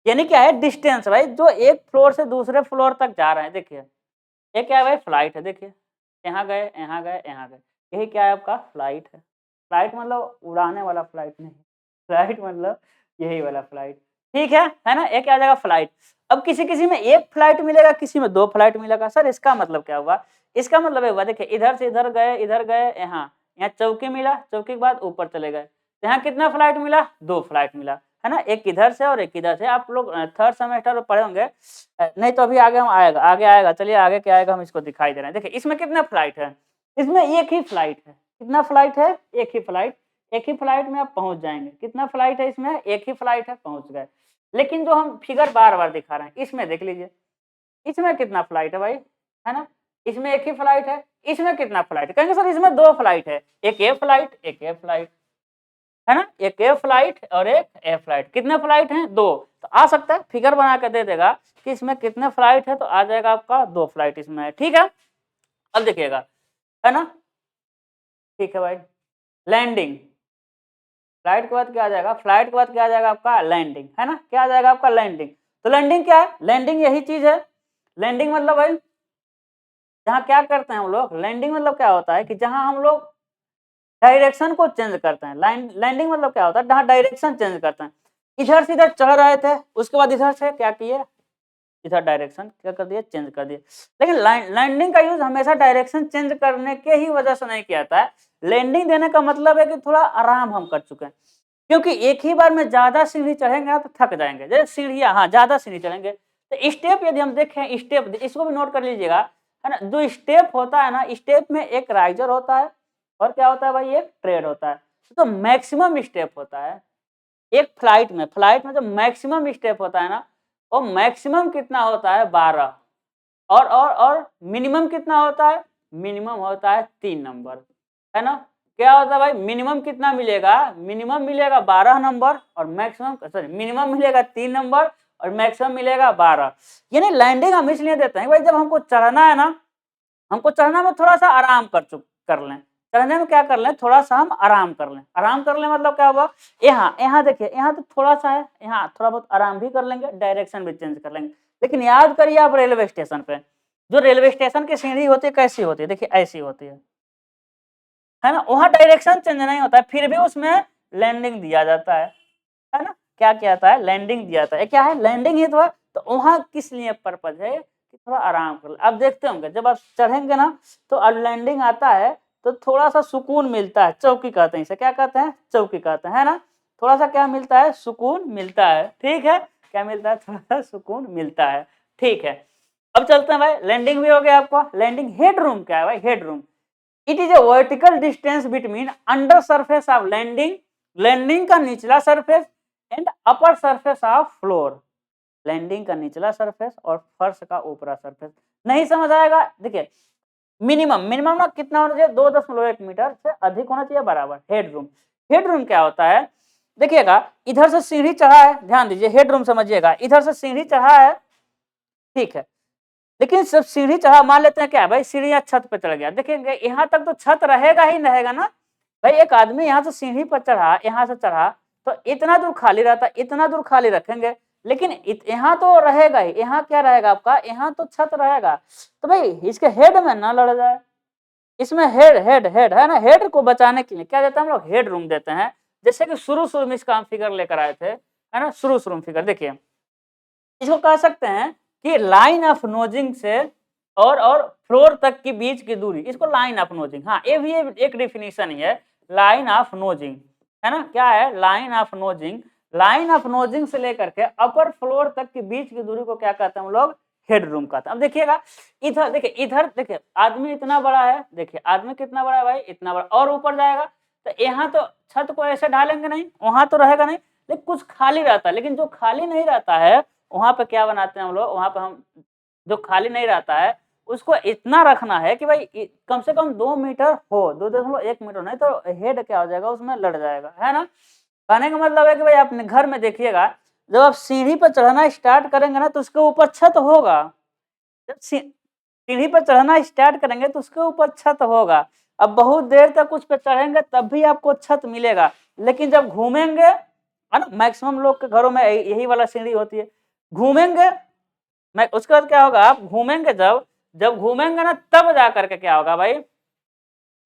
यानी क्या है? डिस्टेंस भाई, जो एक फ्लोर से दूसरे फ्लोर तक जा रहे हैं। देखिए ये क्या है भाई? फ्लाइट है। देखिए यहाँ गए, यहाँ गए, यहाँ गए, यही क्या है आपका? फ्लाइट है। फ्लाइट मतलब उड़ाने वाला फ्लाइट नहीं, फ्लाइट मतलब यही वाला फ्लाइट। ठीक है ना? ये क्या आ जाएगा? फ्लाइट। अब किसी किसी में एक फ्लाइट मिलेगा, किसी में 2 फ्लाइट मिलेगा। सर इसका मतलब क्या हुआ? इसका मतलब ये हुआ, देखिए इधर से इधर गए, इधर गए, यहाँ यहाँ चौकी मिला, चौकी के बाद ऊपर चले गए, यहाँ कितना फ्लाइट मिला? 2 फ्लाइट मिला, है ना? एक इधर से और एक इधर से। आप लोग थर्ड सेमेस्टर में पढ़े होंगे, नहीं तो अभी आगे हम आएगा, आगे आएगा। चलिए आगे क्या आएगा हम इसको दिखाई दे रहे हैं। देखिए इसमें कितना फ्लाइट है? इसमें एक ही फ्लाइट है। कितना फ्लाइट है? एक ही फ्लाइट। एक ही फ्लाइट में आप पहुंच जाएंगे। कितना फ्लाइट है इसमें? एक ही फ्लाइट है, पहुंच गए। लेकिन जो हम फिगर बार बार दिखा रहे हैं, इसमें देख लीजिए, इसमें कितना फ्लाइट है भाई? है ना? इसमें एक ही फ्लाइट है। इसमें कितना फ्लाइट है? कहेंगे सर इसमें 2 फ्लाइट है, एक ए फ्लाइट, एक ए फ्लाइट, है ना? एक ए फ्लाइट और एक ए फ्लाइट। कितने फ्लाइट हैं? 2। तो आ सकता है फिगर बना के दे देगा कि इसमें कितने फ्लाइट है, तो आ जाएगा आपका 2 फ्लाइट इसमें है। ठीक है, अब देखिएगा, है ना? ठीक है भाई। लैंडिंग। फ्लाइट के बाद क्या आ जाएगा? फ्लाइट के बाद क्या आ जाएगा आपका? लैंडिंग, है ना? क्या आ जाएगा आपका? लैंडिंग। तो लैंडिंग क्या है? लैंडिंग यही चीज है। लैंडिंग मतलब भाई जहाँ क्या करते हैं हम लोग, लैंडिंग मतलब क्या होता है कि जहाँ हम लोग डायरेक्शन को चेंज करते हैं। लैंडिंग मतलब क्या होता है? जहाँ डायरेक्शन चेंज करते हैं। इधर से इधर चढ़ रहे थे, उसके बाद इधर से क्या किए? इधर डायरेक्शन क्या कर दिया, चेंज कर दिया। लेकिन लैंडिंग का यूज हमेशा डायरेक्शन चेंज करने के ही वजह से नहीं किया जाता है। लैंडिंग देने का मतलब है कि थोड़ा आराम हम कर चुके हैं, क्योंकि एक ही बार में ज्यादा सीढ़ी चढ़ेंगे ना तो थक जाएंगे। जैसे सीढ़ियाँ, हाँ ज्यादा सीढ़ी चढ़ेंगे तो स्टेप यदि हम देखें, स्टेप इसको भी नोट कर लीजिएगा, है ना। जो स्टेप होता है ना, स्टेप में एक राइजर होता है और क्या होता है भाई, एक ट्रेड होता है। तो मैक्सिमम स्टेप होता है एक फ्लाइट में जो मैक्सिमम स्टेप होता है ना, वो मैक्सिमम कितना होता है 12, और मिनिमम कितना होता है, मिनिमम होता है 3 नंबर, है ना। क्या होता है भाई, मिनिमम कितना मिलेगा, मिनिमम मिलेगा 12 नंबर और मैक्सिमम, सॉरी मिनिमम मिलेगा 3 नंबर और मैक्सिमम मिलेगा 12। यानी लैंडिंग हम इसलिए देते हैं भाई, जब हमको चढ़ना है ना, हमको चढ़ना में थोड़ा सा आराम कर लें, चढ़ने में क्या कर लें, थोड़ा सा हम आराम कर लें। आराम कर लें मतलब क्या होगा, यहाँ यहाँ देखिए, यहाँ तो थोड़ा सा है, यहाँ थोड़ा बहुत आराम भी कर लेंगे, डायरेक्शन भी चेंज कर लेंगे। लेकिन याद करिए आप रेलवे स्टेशन पे, जो रेलवे स्टेशन की सीढ़ी होती है कैसी होती है, देखिए ऐसी होती है ना। वहाँ डायरेक्शन चेंज नहीं होता है, फिर भी उसमें लैंडिंग दिया जाता है ना। क्या क्या आता है, लैंडिंग दिया जाता है, क्या है, लैंडिंग ही तो वहाँ किस लिए पर्पज है कि थोड़ा आराम कर ले। अब देखते होंगे जब आप चढ़ेंगे ना तो अब लैंडिंग आता है तो थोड़ा सा सुकून मिलता है, चौकी कहते हैं इसे, क्या कहते हैं, चौकी कहते हैं, है ना। थोड़ा सा क्या मिलता है, सुकून मिलता है, ठीक है, क्या मिलता है, थोड़ा सा सुकून मिलता है, ठीक है। अब चलते हैं भाई, लैंडिंग भी हो गया आपका। लैंडिंग हेड रूम क्या है भाई, head room it is a vertical distance between under surface of landing, landing का निचला surface and upper surface of floor, landing का निचला सरफेस और फर्श का ऊपरा सरफेस। नहीं समझ आएगा, देखिए मिनिमम मिनिमम ना कितना होना चाहिए, 2.1 मीटर से अधिक होना चाहिए बराबर। हेड रूम, हेड रूम क्या होता है, देखिएगा इधर से सीढ़ी चढ़ा है, ध्यान दीजिए, हेड रूम समझिएगा, इधर से सीढ़ी चढ़ा है, ठीक है, लेकिन सब सीढ़ी चढ़ा, मान लेते हैं क्या भाई, सीढ़ियां छत पे चढ़ गया, देखेंगे यहाँ तक तो छत रहेगा ही रहेगा ना भाई। एक आदमी यहाँ से सीढ़ी पर चढ़ा, यहाँ से चढ़ा तो इतना दूर खाली रहता, इतना दूर खाली रखेंगे, लेकिन यहाँ तो रहेगा ही, यहाँ क्या रहेगा आपका, यहाँ तो छत रहेगा। तो भाई इसके हेड में ना लड़ जाए, इसमें हेड हेड हेड है ना, हेड को बचाने के लिए क्या देते हैं हम लोग, हेड रूम देते हैं। जैसे कि शुरू शुरू में इसका हम फिगर लेकर आए थे, है ना, शुरू शुरू में फिगर देखिए, इसको कह सकते हैं कि लाइन ऑफ नोजिंग से और फ्लोर तक की बीच की दूरी, इसको लाइन ऑफ नोजिंग, हाँ ये भी एक डिफिनीशन ही है, लाइन ऑफ नोजिंग, है ना, क्या है, लाइन ऑफ नोजिंग। लाइन ऑफ नोजिंग से लेकर के अपर फ्लोर तक के बीच की दूरी को क्या कहते हैं हम लोग, हेड रूम कहते हैं। अब देखिएगा इधर देखिए, इधर देखिए आदमी इतना बड़ा है, देखिए आदमी कितना बड़ा है भाई, इतना बड़ा, और ऊपर जाएगा तो यहाँ तो छत को ऐसे ढालेंगे नहीं, वहां तो रहेगा नहीं, लेकिन कुछ खाली रहता है, लेकिन जो खाली नहीं रहता है वहां पे क्या बनाते हैं हम लोग, वहां पे हम जो खाली नहीं रहता है उसको इतना रखना है कि भाई कम से कम 2 मीटर हो, 2.1 मीटर नहीं तो हेड क्या हो जाएगा, उसमें लड़ जाएगा, है ना। कहने का मतलब है कि भाई अपने घर में देखिएगा, जब आप सीढ़ी पर चढ़ना स्टार्ट करेंगे ना तो उसके ऊपर छत होगा, जब सीढ़ी पर चढ़ना स्टार्ट करेंगे तो उसके ऊपर छत होगा। अब बहुत देर तक उस पर चढ़ेंगे तब भी आपको छत मिलेगा, लेकिन जब घूमेंगे, है ना, मैक्सिमम लोग के घरों में यही वाला सीढ़ी होती है, घूमेंगे, मैं उसके बाद क्या होगा, आप घूमेंगे, जब जब घूमेंगे ना तब जा करके क्या होगा भाई,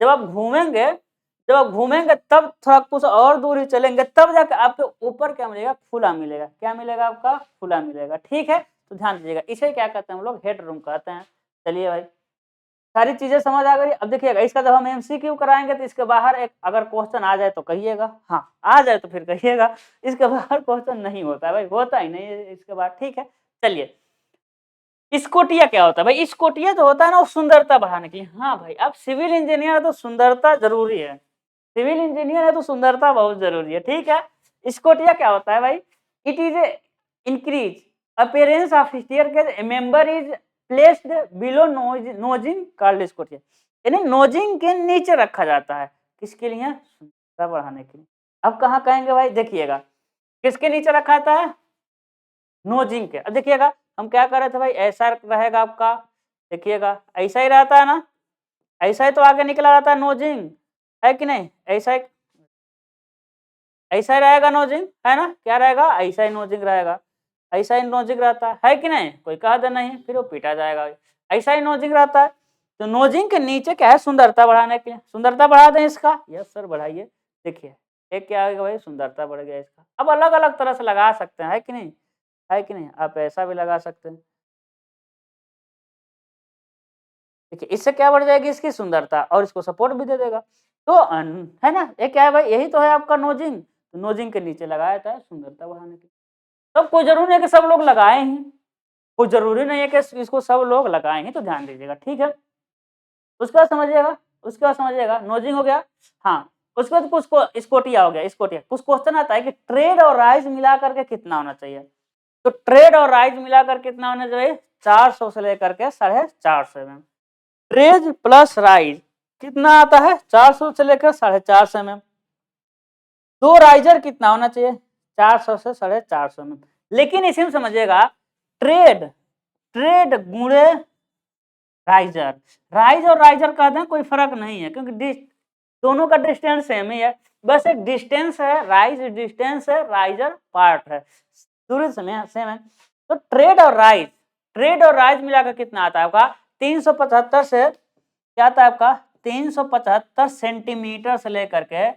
जब आप घूमेंगे, जब आप घूमेंगे तब थोड़ा कुछ और दूरी चलेंगे तब जाकर आपके ऊपर क्या मिलेगा, खुला मिलेगा, क्या मिलेगा आपका, खुला मिलेगा, ठीक है। तो ध्यान दीजिएगा, इसे क्या कहते हैं हम लोग, हेड रूम कहते हैं। चलिए भाई सारी चीजें समझ आ गई। अब देखिएगा इसका जब हम एमसीक्यू कराएंगे तो इसके बाहर एक अगर क्वेश्चन आ जाए तो कहिएगा, हाँ आ जाए तो फिर कहिएगा, इसके बाहर क्वेश्चन नहीं होता है भाई, होता ही नहीं है इसके बाद, ठीक है। चलिए स्कोटिया क्या होता है भाई, स्कोटिया जो होता है ना वो सुंदरता बढ़ाने के लिए, हाँ भाई अब सिविल इंजीनियर है तो सुंदरता जरूरी है, सिविल इंजीनियर है तो सुंदरता बहुत जरूरी है, ठीक है। स्कोटिया क्या होता है भाई, it is A increase appearance of staircase, A member is placed below नोजिंग called Scotia, यानी नोजिंग के नीचे रखा जाता है, किसके लिए, सुंदरता बढ़ाने के लिए। अब कहाँ कहेंगे भाई, देखिएगा किसके नीचे रखा जाता है, नोजिंग के। अब देखिएगा हम क्या कर रहे थे भाई, ऐसा रहेगा आपका, देखिएगा ऐसा ही रहता है ना, ऐसा ही तो आगे निकला रहता है नोजिंग, है कि नहीं, ऐसा ही रहेगा नोजिंग, है ना, क्या रहेगा, ऐसा ही नोजिंग रहेगा, ऐसा ही नोजिंग रहता है कि नहीं, कोई कहा दे नहीं फिर वो पीटा जाएगा, ऐसा ही नोजिंग रहता है। तो नोजिंग के नीचे क्या है, सुंदरता बढ़ाने के लिए, सुंदरता बढ़ा दें इसका, यस सर बढ़ाइए, देखिए एक क्या है भाई, सुंदरता बढ़ गया इसका। अब अलग अलग तरह से लगा सकते हैं, है कि नहीं, है कि नहीं, आप ऐसा भी लगा सकते हैं, देखिए इससे क्या बढ़ जाएगी इसकी सुंदरता और इसको सपोर्ट भी दे देगा। तो है ना? ये क्या है भाई? यही तो है आपका नोजिंग। तो नोजिंग के नीचे लगाया जाता है सुंदरता बढ़ाने के लिए। तब कोई ज़रूरी नहीं है कि सब लोग लगाएँ ही। कोई ज़रूरी नहीं है कि इसको सब लोग लगाएँ ही, तो ध्यान दीजिएगा, ठीक है? उसके बाद समझिएगा नोजिंग हो गया। हाँ, उसके बाद कुछ को स्कोटिया हो गया, स्कोटिया। कुछ क्वेश्चन आता है कि ट्रेड और राइज मिला करके कितना होना चाहिए? तो ट्रेड और राइज मिलाकर कितना होना चाहिए? 400 से लेकर के 450 mm। ट्रेड प्लस राइज कितना आता है? 400 से लेकर 450 mm। दो राइजर कितना होना चाहिए? 400 से 450 mm। लेकिन इसी में समझिएगा ट्रेड ट्रेड गुणे राइजर, राइज और राइजर का दें कोई फर्क नहीं है क्योंकि दोनों का डिस्टेंस सेम ही है, बस एक डिस्टेंस है, राइज डिस्टेंस है, राइजर पार्ट है, दूरी सेम है। तो ट्रेड और राइज मिलाकर कितना आता है आपका? 375 से क्या आता है आपका? 375 सेंटीमीटर से लेकर के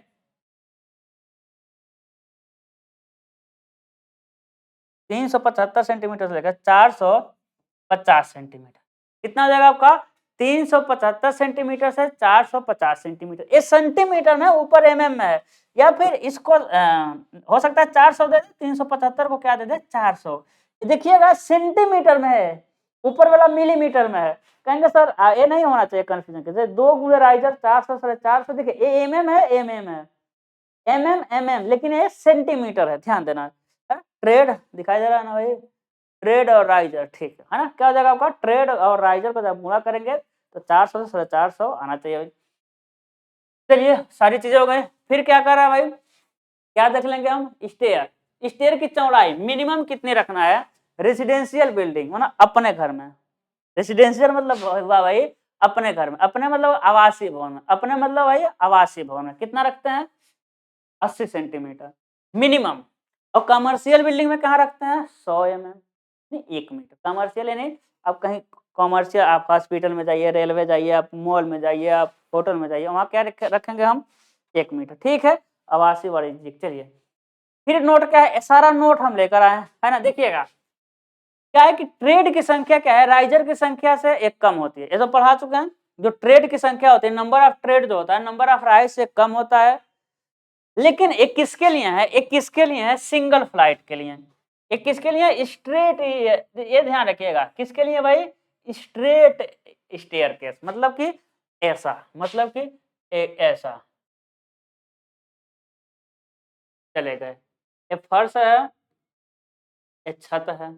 375 सेंटीमीटर से लेकर 450 सेंटीमीटर। कितना हो जाएगा आपका? 375 सेंटीमीटर से 450 सेंटीमीटर। ये सेंटीमीटर में, ऊपर mm में है, या फिर इसको हो सकता है 400 दे दे, 375 को क्या दे दे? 400। देखिएगा सेंटीमीटर में है, ऊपर वाला मिलीमीटर में है। कहेंगे सर ये नहीं होना चाहिए कंफ्यूजन के, 2 गुणे राइजर 400 साढ़े 400। देखिए ये mm है, mm है, mm, लेकिन ये सेंटीमीटर है, ध्यान देना है। ट्रेड दिखाई दे रहा है ना भाई? ट्रेड और राइजर, ठीक है ना? क्या हो जाएगा आपका? ट्रेड और राइजर को जब गुणा करेंगे तो 400 से 450 आना चाहिए भाई। चलिए सारी चीजें हो गई, फिर क्या कर रहा है भाई? क्या देख लेंगे हम? स्टेयर। स्टेयर की चौड़ाई मिनिमम कितनी रखना है? रेसिडेंशियल बिल्डिंग है ना, अपने घर में। रेसिडेंशियल मतलब हुआ भाई अपने घर में, अपने मतलब आवासीय भवन में, अपने मतलब भाई आवासीय भवन में कितना रखते हैं? 80 सेंटीमीटर मिनिमम। और कमर्शियल बिल्डिंग में कहाँ रखते हैं? 100 mm, 1 मीटर। कमर्शियल यानी आप कहीं कमर्शियल, आप हॉस्पिटल में जाइए, रेलवे जाइए, आप मॉल में जाइए, आप होटल में जाइए, वहाँ क्या रखेंगे हम? 1 मीटर, ठीक है। आवासीय वाणिज्यिक। चलिए फिर नोट क्या है? सारा नोट हम लेकर आए है ना। देखिएगा क्या है कि ट्रेड की संख्या क्या है? राइजर की संख्या से एक कम होती है, ये तो पढ़ा चुके हैं। जो ट्रेड की संख्या होती है, नंबर ऑफ ट्रेड जो होता है, नंबर ऑफ राइज से कम होता है। लेकिन एक किसके लिए है? एक किसके लिए है? सिंगल फ्लाइट के लिए। एक किसके लिए? स्ट्रेट, ये ध्यान रखिएगा, किसके लिए भाई? स्ट्रेट स्टेयरकेस, मतलब कि ऐसा, मतलब कि ऐसा चले गए। ये फर्श है, ये छत है,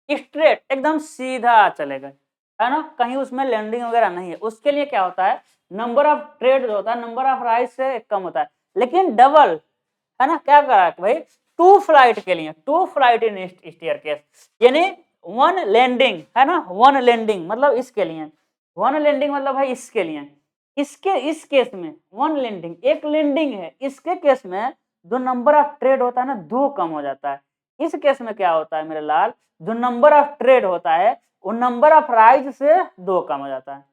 स्ट्रेट एकदम सीधा चले गए, है ना? कहीं उसमें लैंडिंग वगैरह नहीं है। उसके लिए क्या होता है? नंबर ऑफ ट्रेड जो होता है, नंबर ऑफ राइज से कम होता है। लेकिन डबल, है ना, क्या करा भाई? 2 फ्लाइट के लिए, 2 फ्लाइट इन स्टेयरकेस, यानी 1 लैंडिंग, है ना, 1 लैंडिंग मतलब इसके लिए, 1 लैंडिंग मतलब भाई इसके लिए। इसके इस केस में 1 लैंडिंग, एक लैंडिंग है, इसके केस में जो नंबर ऑफ ट्रेड होता है ना 2 कम हो जाता है। इस केस में क्या होता है मेरे लाल? जो नंबर ऑफ ट्रेड होता है वो नंबर ऑफ राइज से 2 कम हो जाता है।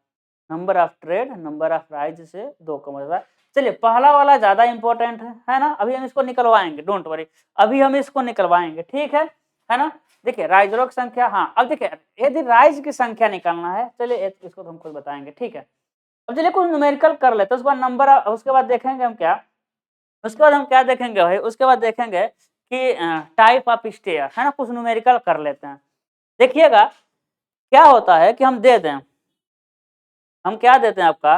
Number of trade number of rise से 2 कम हो जाता है। चलिए पहला वाला ज्यादा इंपॉर्टेंट है ना, अभी हम इसको निकलवाएंगे, डोंट वरी, अभी हम इसको निकलवाएंगे, ठीक है ना? देखिए राइजरों की संख्या, हाँ अब देखिए यदि राइज की संख्या निकालना है, चलिए इसको तो हम खुद बताएंगे, ठीक है। अब चलिए कुछ न्यूमेरिकल कर लेते हैं, उसके बाद नंबर, उसके बाद देखेंगे हम क्या, उसके बाद हम क्या देखेंगे भाई? उसके बाद देखेंगे कि टाइप ऑफ स्टेयर, है ना, कुछ न्यूमेरिकल कर लेते हैं। देखिएगा क्या होता है कि हम दे दें, हम क्या देते हैं आपका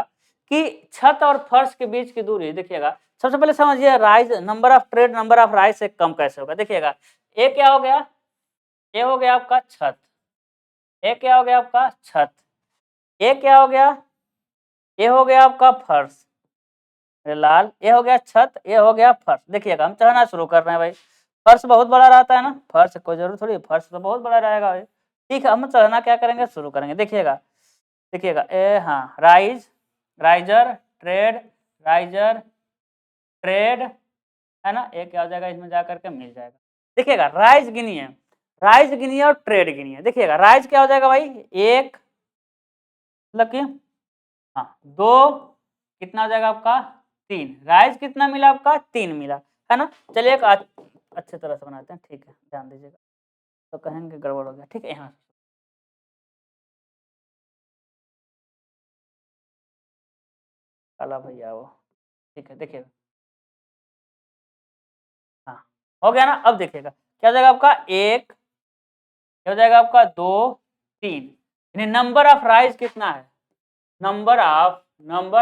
कि छत और फर्श के बीच की दूरी। देखिएगा सबसे पहले समझिए rise, number of trade number of rise से कम कैसे होगा? देखिएगा ये क्या हो गया? ये हो गया आपका छत, ये क्या हो गया आपका? छत। ये क्या हो गया? ये हो गया आपका फर्श। ये लाल, ये हो गया छत, ये हो गया फर्श। देखिएगा हम चढ़ना शुरू कर रहे हैं भाई, फर्श बहुत बड़ा रहता है ना, फर्श कोई जरूर थोड़ी, फर्श तो बहुत बड़ा रहेगा भाई। ठीक है, हम चढ़ना क्या करेंगे? शुरू करेंगे। देखिएगा देखिएगा ए हाँ, rise, riser, trade, riser, trade, है ना, एक क्या हो जाएगा इसमें जा करके मिल जाएगा। देखिएगा राइज गिनिए, राइज गिनिए और ट्रेड गिनिए। देखिएगा राइज क्या हो जाएगा भाई? 1, मतलब कि हाँ 2, कितना हो जाएगा आपका? 3। राइज कितना मिला आपका? 3 मिला, है ना। चलिए एक अच्छे तरह से बनाते हैं, ठीक है, ध्यान दीजिएगा, तो कहेंगे गड़बड़ हो गया, ठीक है। यहाँ काला भैया वो, ठीक है देखिएगा, हाँ हो गया ना। अब देखिएगा क्या हो जाएगा आपका, एक क्या हो जाएगा आपका, दो, तीन, यानी नंबर ऑफ राइज कितना है, नंबर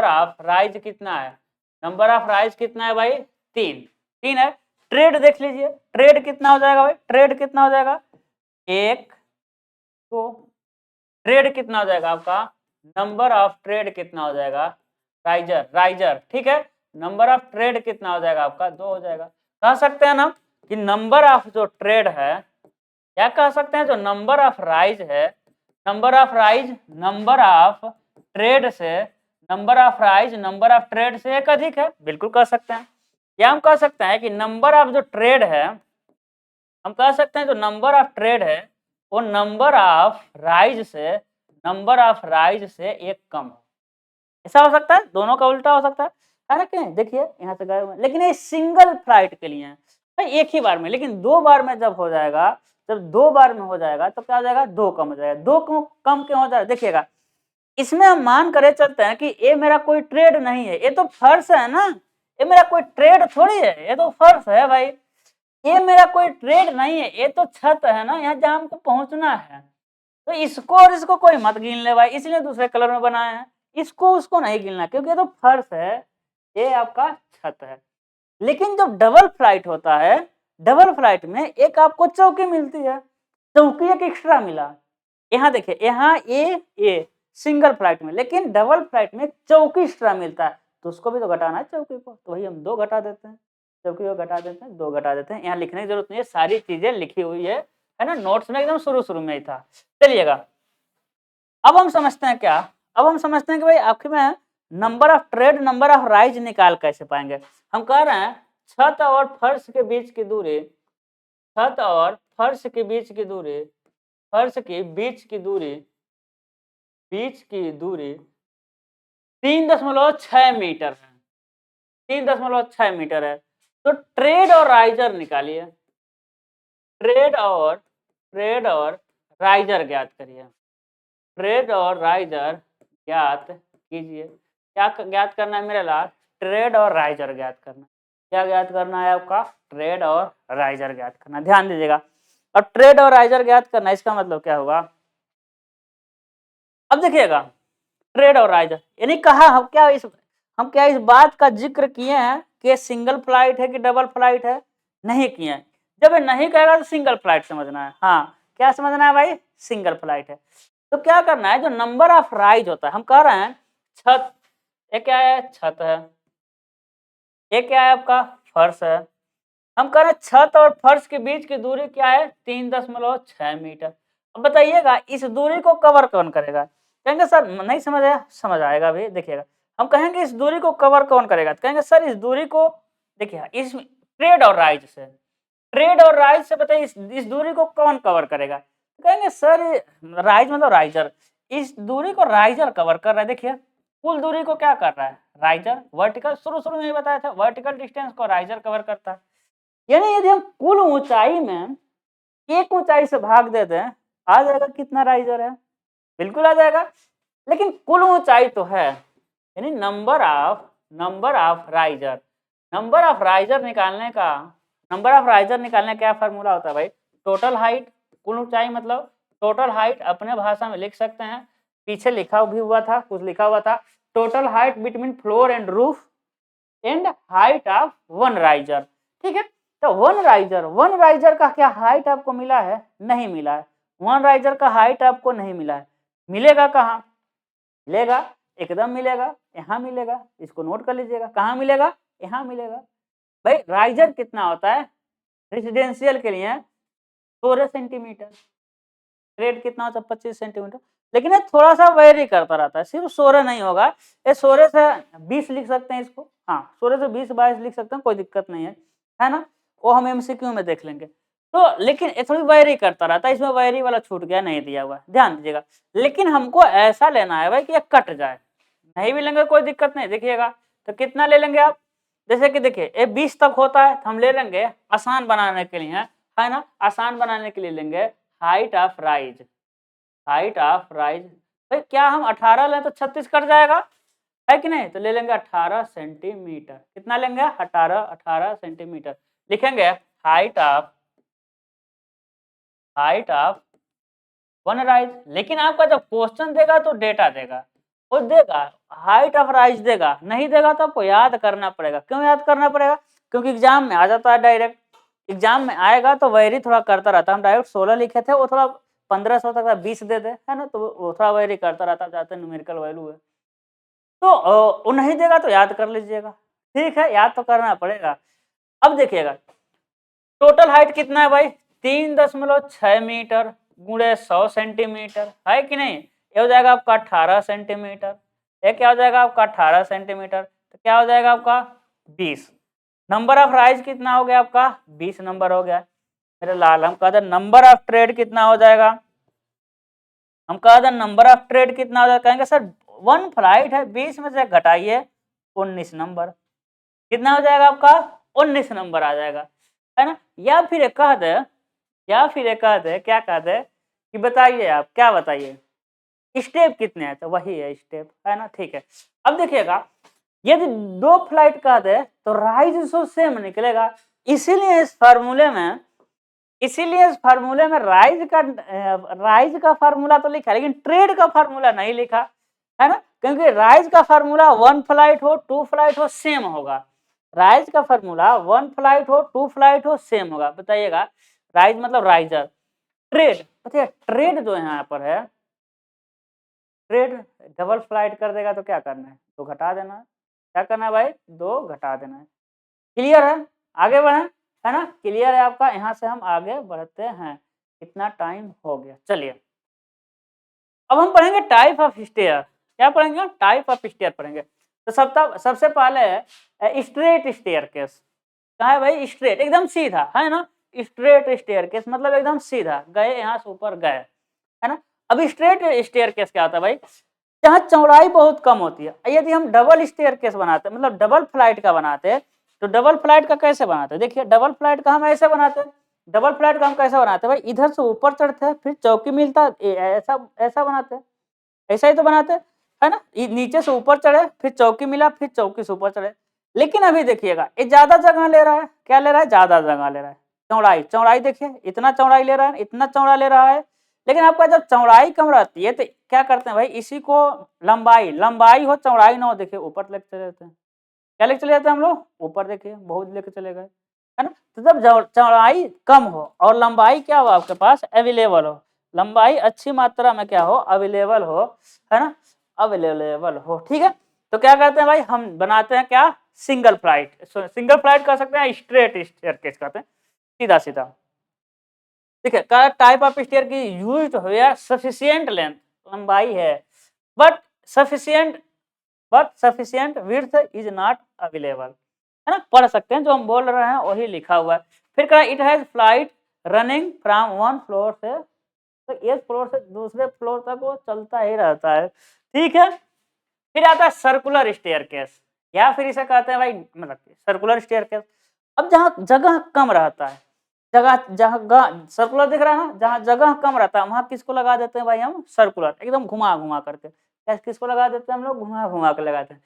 ऑफ राइज कितना है, नंबर ऑफ राइज कितना है भाई, तीन, तीन है। ट्रेड देख लीजिए, ट्रेड कितना हो जाएगा भाई, ट्रेड कितना हो जाएगा, एक, दो, ट्रेड कितना हो जाएगा आपका, नंबर ऑफ ट्रेड कितना हो जाएगा, राइजर राइजर, ठीक है, नंबर ऑफ ट्रेड कितना हो जाएगा आपका, दो हो जाएगा। कह सकते हैं ना कि नंबर ऑफ जो ट्रेड है, क्या कह सकते हैं, जो नंबर ऑफ राइज है, number of rise number of tread से, number of rise number of tread से एक अधिक है, बिल्कुल कह सकते हैं। या हम कह सकते हैं कि नंबर ऑफ जो ट्रेड है, हम कह सकते हैं जो नंबर ऑफ ट्रेड है वो नंबर ऑफ राइज से, नंबर ऑफ राइज से एक कम है। ऐसा हो सकता है, दोनों का उल्टा हो सकता है ना। क्यों, देखिए यहाँ से गए हुए, लेकिन ये सिंगल फ्लाइट के लिए है भाई, एक ही बार में। लेकिन दो बार में जब हो जाएगा, जब दो बार में हो जाएगा तो क्या हो जाएगा, दो कम हो जाएगा। दो कम क्यों हो जाएगा, देखिएगा इसमें हम मान करे चलते हैं कि ये मेरा कोई ट्रेड नहीं है, ये तो फर्श है ना, ये मेरा कोई ट्रेड थोड़ी है, ये तो फर्श है भाई, ये मेरा कोई ट्रेड नहीं है, ये तो छत है ना, यहाँ जहाँ हमको पहुंचना है। तो इसको और इसको कोई मत गिन ले भाई, इसलिए दूसरे कलर में बनाए हैं। इसको उसको नहीं गिनना, क्योंकि ये तो फर्श है, ये आपका छत है। लेकिन जब डबल फ्लाइट होता है, डबल फ्लाइट में एक आपको चौकी मिलती है, चौकी एक एक्स्ट्रा मिला। यहाँ देखिए, यहाँ ए सिंगल फ्लाइट में, लेकिन डबल फ्लाइट में चौकी एक्स्ट्रा मिलता है, तो उसको भी तो घटाना है चौकी को, तो वही हम दो घटा देते हैं, चौकी को घटा देते हैं, दो घटा देते हैं। यहाँ लिखने की जरूरत नहीं है, सारी चीजें लिखी हुई है ना, नोट्स में एकदम शुरू शुरू में ही था। चलिएगा, अब हम समझते हैं क्या, अब हम समझते हैं कि भाई आखिर में number of trade number of rise निकाल कैसे पाएंगे। हम कह रहे हैं छत और फर्श के बीच की दूरी, छत और फर्श के बीच की दूरी, फर्श के बीच की दूरी, बीच की दूरी 3.6 मीटर है, 3.6 मीटर है। तो ट्रेड और राइजर निकालिए, ट्रेड और राइजर ज्ञात करिए, ट्रेड और राइजर ज्ञात कीजिए। क्या ज्ञात करना है मेरे लाल, ट्रेड और राइजर ज्ञात करना। क्या ज्ञात करना है आपका, ट्रेड और राइजर ज्ञात करना, ध्यान दीजिएगा। अब ट्रेड और राइजर ज्ञात करना, इसका मतलब क्या होगा, अब देखिएगा ट्रेड और राइजर, यानी कहा हम क्या इस बात का जिक्र किए हैं कि सिंगल फ्लाइट है कि डबल फ्लाइट है, नहीं किए हैं। जब ये नहीं कहेगा तो सिंगल फ्लाइट समझना है, हाँ क्या समझना है भाई, सिंगल फ्लाइट है। तो क्या करना है, जो नंबर ऑफ राइज होता है, हम कह रहे हैं छत, ये क्या है, छत है, ये क्या है आपका, फर्श है। हम कह रहे हैं छत और फर्श के बीच की दूरी क्या है, 3.6 मीटर। अब बताइएगा इस दूरी को कवर कौन करेगा, कहेंगे सर नहीं समझ आया, समझ आएगा भी, देखिएगा हम कहेंगे इस दूरी को कवर कौन करेगा, तो कहेंगे सर इस दूरी को, देखिए इस ट्रेड और राइज से, ट्रेड और राइज से बताइए इस दूरी को कौन कवर करेगा, तो कहेंगे सर राइज मतलब राइजर, इस दूरी को राइजर कवर कर रहा है। देखिए कुल दूरी को क्या कर रहा है, राइजर, वर्टिकल, शुरू शुरू में ही बताया था, वर्टिकल डिस्टेंस को राइजर कवर करता है। यानी यदि हम कुल ऊंचाई में एक ऊंचाई से भाग देते हैं, आ जाएगा कितना राइजर है, बिल्कुल आ जाएगा। लेकिन कुल ऊंचाई तो है, यानी number of riser, number of riser निकालने का, नंबर ऑफ राइजर निकालने का क्या फार्मूला होता है भाई, टोटल हाइट, कुल ऊंचाई मतलब टोटल हाइट, अपने भाषा में लिख सकते हैं, पीछे लिखा भी हुआ था, कुछ लिखा हुआ था, total height between floor and roof and height of one riser, ठीक है। तो वन राइजर का क्या हाइट आपको मिला है, नहीं मिला है, वन राइजर का हाइट आपको नहीं मिला है। मिलेगा कहाँ, मिलेगा एकदम मिलेगा, यहाँ मिलेगा, इसको नोट कर लीजिएगा, कहाँ मिलेगा, यहाँ मिलेगा। भाई राइजर कितना होता है रेसिडेंशियल के लिए, 16 सेंटीमीटर, ग्रेड कितना होता है 25 सेंटीमीटर। लेकिन ये थोड़ा सा वेरी करता रहता है, सिर्फ 16 नहीं होगा, ये 16 से 20 लिख सकते हैं इसको, हाँ 16 से 20 22 लिख सकते हैं, कोई दिक्कत नहीं है ना, वो हम एमसीक्यू में देख लेंगे। तो लेकिन ये थोड़ी वेरी करता रहता है, इसमें वेरी वाला छूट गया, नहीं दिया हुआ, ध्यान दीजिएगा। लेकिन हमको ऐसा लेना है भाई कि ये कट जाए, नहीं भी लेंगे कोई दिक्कत नहीं, देखिएगा तो कितना ले लेंगे आप, जैसे कि देखिए ये 20 तक होता है, तो हम ले लेंगे आसान बनाने के लिए, है ना, आसान बनाने के लिए लेंगे height of rise, height of rise. भाई क्या हम 18 लें तो 36 कट जाएगा, है कि नहीं, तो ले लेंगे 18 सेंटीमीटर। कितना लेंगे, 18 सेंटीमीटर। लिखेंगे हाइट ऑफ वन राइज। लेकिन आपका जब क्वेश्चन देगा तो डेटा देगा, वो देगा हाइट ऑफ राइज देगा, नहीं देगा तो आपको याद करना पड़ेगा। क्यों याद करना पड़ेगा, क्योंकि एग्जाम में आ जाता है डायरेक्ट। एग्जाम में आएगा तो वैरी थोड़ा करता रहता है। हम डायरेक्ट 16 लिखे थे, वो थोड़ा 1500 तक 20 दे दे, है ना, तो वो थोड़ा वैरी करता रहता है, जाते न्यूमेरिकल वैल्यू है। तो वो नहीं देगा तो याद कर लीजिएगा, ठीक है, याद तो करना पड़ेगा। अब देखिएगा टोटल हाइट कितना है भाई, 3.6 मीटर गुणे 100 सेंटीमीटर, है कि नहीं। ये हो जाएगा आपका 18 सेंटीमीटर। ये क्या हो जाएगा आपका 18 सेंटीमीटर, तो क्या हो जाएगा आपका 20। नंबर ऑफ राइज कितना हो गया आपका, 20 नंबर हो गया। मेरे लाल, हम कहते नंबर ऑफ ट्रेड कितना हो जाएगा, हम कहते नंबर ऑफ ट्रेड कितना हो जाएगा, कहेंगे सर वन फ्लाइट है, 20 में से घटाइए 19 नंबर। कितना हो जाएगा आपका, 19 नंबर आ जाएगा, है ना। या फिर एक कह दे, क्या कह दे कि बताइए, आप क्या बताइए स्टेप कितने हैं, तो वही है स्टेप, है ना, ठीक है। अब देखिएगा यदि 2 फ्लाइट कह दे तो राइज तो सेम निकलेगा। इसीलिए इस फार्मूले में राइज का फार्मूला तो लिखा है, लेकिन ट्रेड का फार्मूला नहीं लिखा, है ना, क्योंकि राइज का फार्मूला 1 फ्लाइट हो 2 फ्लाइट हो सेम होगा। राइज का फार्मूला 1 फ्लाइट हो 2 फ्लाइट हो सेम होगा। बताइएगा राइज मतलब राइजर, ट्रेड बताइए, ट्रेड जो यहाँ पर है, ट्रेड डबल फ्लाइट कर देगा तो क्या करना है, 2 घटा देना है। क्या करना है भाई, 2 घटा देना है। क्लियर है, आगे बढ़े, है ना, क्लियर है आपका। यहाँ से हम आगे बढ़ते हैं, कितना टाइम हो गया, चलिए अब हम पढ़ेंगे टाइप ऑफ स्टेयर। क्या पढ़ेंगे, टाइप ऑफ स्टेयर पढ़ेंगे। तो सबसे पहले स्ट्रेट स्टेयर केस। कहा है भाई, स्ट्रेट एकदम सीधा, है ना, स्ट्रेट स्टेयर केस मतलब एकदम सीधा गए, यहाँ से ऊपर गए, है ना। अब स्ट्रेट स्टेयर केस क्या होता है भाई, जहाँ चौड़ाई बहुत कम होती है। यदि हम डबल स्टेयर केस बनाते मतलब डबल फ्लाइट का बनाते, तो डबल फ्लाइट का कैसे बनाते, देखिए डबल फ्लाइट का हम ऐसे बनाते हैं। डबल फ्लाइट का हम कैसे बनाते हैं भाई, इधर से ऊपर चढ़ते हैं, फिर चौकी मिलता है, ऐसा ऐसा बनाते हैं, ऐसा ही तो बनाते हैं, है ना। नीचे से ऊपर चढ़े, फिर चौकी मिला, फिर चौकी से ऊपर चढ़े। लेकिन अभी देखिएगा ये ज्यादा जगह ले रहा है, क्या ले रहा है, ज्यादा जगह ले रहा है। चौड़ाई देखिए, इतना चौड़ाई ले रहा है, इतना चौड़ा ले रहा है। लेकिन आपका जब चौड़ाई कम रहती है तो क्या करते हैं भाई, इसी को लंबाई हो चौड़ाई ना हो, देखिए ऊपर लेके चले जाते हैं। क्या लेके चले जाते हैं हम लोग, ऊपर, देखिए बहुत लेके चले गए, है ना। तो जब चौड़ाई कम हो और लंबाई क्या हो आपके पास अवेलेबल हो, लंबाई अच्छी मात्रा में क्या हो, अवेलेबल हो, है ना, अवेलेबल हो, ठीक है। तो क्या करते हैं भाई, हम बनाते हैं क्या, सिंगल फ्लाइट कर सकते हैं, स्ट्रेट स्टेयरकेस कहते हैं, सीधा सीधा। ठीक है, टाइप ऑफ स्टेयर की यूज्ड हुआ सफिशिएंट लेंथ, लंबाई है, but sufficient width is not available, है ना। पढ़ सकते हैं, जो हम बोल रहे हैं वही लिखा हुआ है। फिर कहा it has flight running from one floor से, तो एक फ्लोर से दूसरे फ्लोर तक वो चलता ही रहता है, ठीक है। फिर आता है सर्कुलर स्टेयरकेस, या फिर इसे कहते हैं भाई मतलब सर्कुलर स्टेयरकेस। अब जहाँ जगह कम रहता है, जगह सर्कुलर दिख रहा है ना, जहाँ जगह कम रहता है वहां किसको लगा देते हैं भाई, हम सर्कुलर, एकदम घुमा घुमा करके। किसको लगा देते हैं हम लोग, घुमा घुमा के लगाते हैं।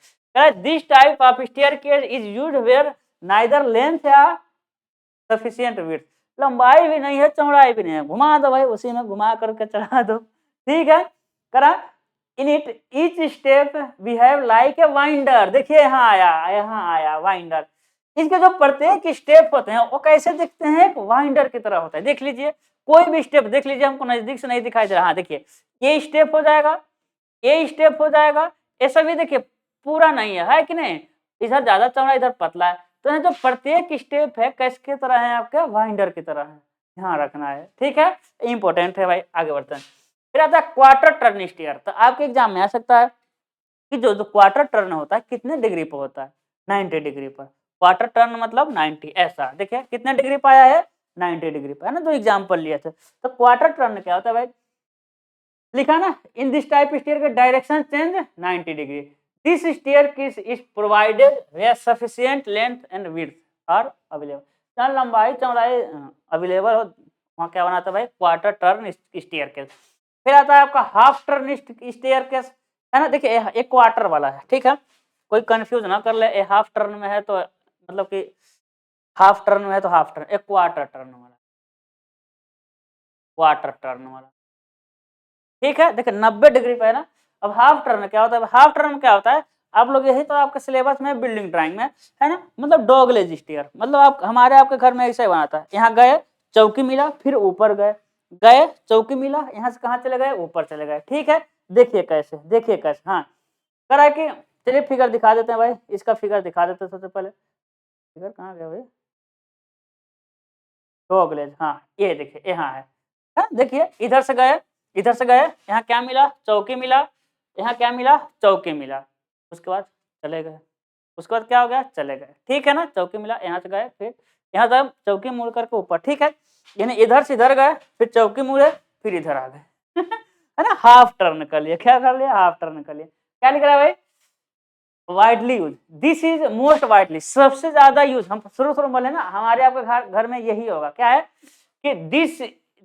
This type of staircase is used where neither length or sufficient width, लंबाई भी नहीं है चौड़ाई भी नहीं है, घुमा दो भाई, उसी में घुमा करके चढ़ा दो, ठीक है। करा in it each step behave like a winder, देखिए यहाँ आया वाइंडर। इसके जो प्रत्येक स्टेप होते हैं वो कैसे दिखते हैं, एक वाइंडर की तरह होता है। देख लीजिए कोई भी स्टेप देख लीजिए, हमको नजदीक से नहीं दिखाई दे रहा, हाँ देखिए ये स्टेप हो जाएगा, ये स्टेप हो जाएगा, ये सभी देखिए पूरा नहीं है कि नहीं, इधर ज्यादा चौड़ा इधर पतला है। तो जो प्रत्येक स्टेप है किसकी तरह है, आपके वाइंडर की तरह है, ध्यान रखना है, ठीक है, इंपॉर्टेंट है भाई। आगे बढ़ते हैं, फिर आता है क्वार्टर टर्न स्टेयर। तो आपके एग्जाम में आ सकता है कि जो जो क्वार्टर टर्न होता है कितने डिग्री पर होता है, 90 डिग्री पर। क्वार्टर टर्न मतलब 90, ऐसा देखिए कितने डिग्री पर आया है, 90 डिग्री पर, है ना, जो एग्जाम्पल लिए थे। तो क्वार्टर टर्न क्या होता है भाई, लिखा ना, इन दिस टाइप स्टेयर का डायरेक्शन चेंज 90 डिग्री। This staircase is provided where sufficient length and width are available, जहाँ लंबाई चौड़ाई अवेलेबल हो वहाँ क्या बनाता है भाई, क्वार्टर टर्न स्टेयरकेस। फिर आता है आपका हाफ टर्न स्टेयरकेस। है ना। देखिए एक क्वार्टर वाला है, ठीक है, कोई कंफ्यूज ना कर ले, ये हाफ टर्न में है तो मतलब कि हाफ टर्न में है तो हाफ टर्न, एक क्वार्टर टर्न वाला, क्वार्टर टर्न वाला, ठीक है। देखिए 90 डिग्री पे है ना। अब हाफ टर्न क्या होता है, हाफ टर्न क्या होता है, आप लोग यही तो आपके सिलेबस में बिल्डिंग ड्राइंग में है ना, मतलब डॉगलेज स्टेयर, मतलब आप हमारे आपके घर में ऐसे बनाता है, यहाँ गए चौकी मिला फिर ऊपर गए, गए चौकी मिला, यहाँ से कहाँ चले गए, ऊपर चले गए, ठीक है। देखिए कैसे, देखिए कैसे, हाँ करा कि चलिए फिगर दिखा देते हैं भाई, इसका फिगर दिखा देते हैं सबसे पहले, फिगर कहाँ गया भाई, डॉगलेज, हाँ ये देखिए यहाँ है, देखिए इधर से गए, इधर से गए, यहाँ क्या मिला, चौकी मिला, यहाँ क्या मिला, चौकी मिला, उसके बाद चले गए, उसके बाद क्या हो गया, चले गए, ठीक है ना, चौकी मिला, यहाँ से गए, फिर यहाँ से चौकी मुड़ करके ऊपर, ठीक है, यानी इधर से इधर गए, फिर चौकी मुड़े, फिर इधर आ गए है ना, हाफ टर्न कर लिया, क्या कर लिया, हाफ टर्न कर लिया। क्या लिख रहा है भाई, widely use, this is most widely, सबसे ज्यादा यूज, हम शुरू बोले ना, हमारे आपके घर में यही होगा, क्या है कि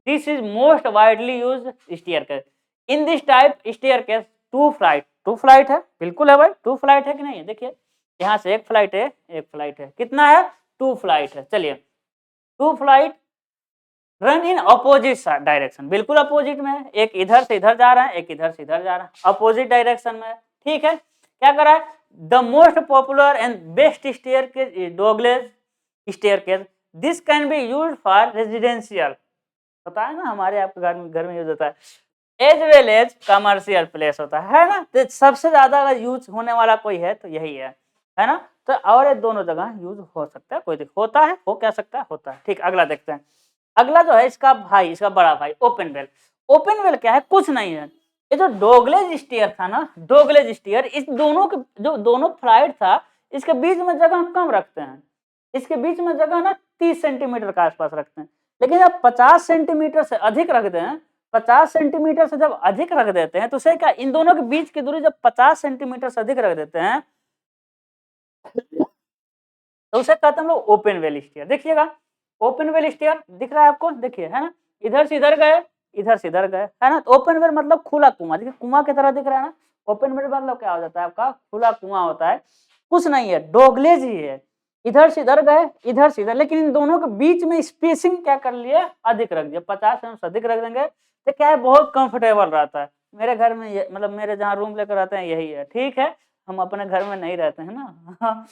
this is most widely use staircase, in this type staircase two flight है, बिल्कुल है भाई, टू फ्लाइट है कि नहीं है, देखिए यहाँ से एक फ्लाइट है, एक फ्लाइट है, कितना है, टू फ्लाइट है, चलिए two flight run in opposite direction, बिल्कुल अपोजिट में है, एक इधर से इधर जा रहा है, एक इधर से इधर जा रहा है, अपोजिट डायरेक्शन में, ठीक है। क्या करा है, the most popular and best staircase is dogleg staircase, this can be used for residential, पता है ना हमारे आपके घर में यूज होता है, as well as commercial place होता है ना, तो सबसे ज्यादा अगर यूज होने वाला कोई है तो यही है ना, तो और ये दोनों जगह यूज हो सकता है, कोई होता है, हो क्या सकता है, होता है, ठीक। अगला देखते हैं, अगला जो है इसका भाई, इसका बड़ा भाई ओपन वेल, ओपन वेल क्या है, कुछ नहीं है, ये जो डॉगलेज स्टेयर था ना, डॉगलेज स्टेयर, इस दोनों के जो दोनों फ्लाइट था, इसके बीच में जगह कम रखते हैं, इसके बीच में जगह ना 30 सेंटीमीटर के आसपास रखते हैं, लेकिन जब 50 सेंटीमीटर से अधिक रख दें, 50 सेंटीमीटर से जब अधिक रख देते हैं तो उसे क्या, इन दोनों के बीच की दूरी जब 50 सेंटीमीटर से अधिक रख देते हैं तो उसे कहते हैं हम लोग ओपन वेल स्टेयर। देखिएगा ओपन वेल स्टेयर दिख रहा है आपको, देखिए है ना, इधर से इधर गए, इधर से इधर गए, है ना, तो ओपन वेल मतलब खुला कुआं, देखिए कुआं की तरह दिख रहा है ना, ओपन वेल मतलब क्या हो जाता है आपका, खुला कुआं होता है, कुछ नहीं है, डॉगलेज ही है, इधर से इधर गए, इधर से इधर, लेकिन इन दोनों के बीच में स्पेसिंग क्या कर लिए, अधिक रख दिया, 50 से अधिक रख देंगे तो क्या है, बहुत कंफर्टेबल रहता है। मेरे घर में ये मतलब मेरे जहाँ रूम लेकर रहते हैं यही है, ठीक है, हम अपने घर में नहीं रहते हैं ना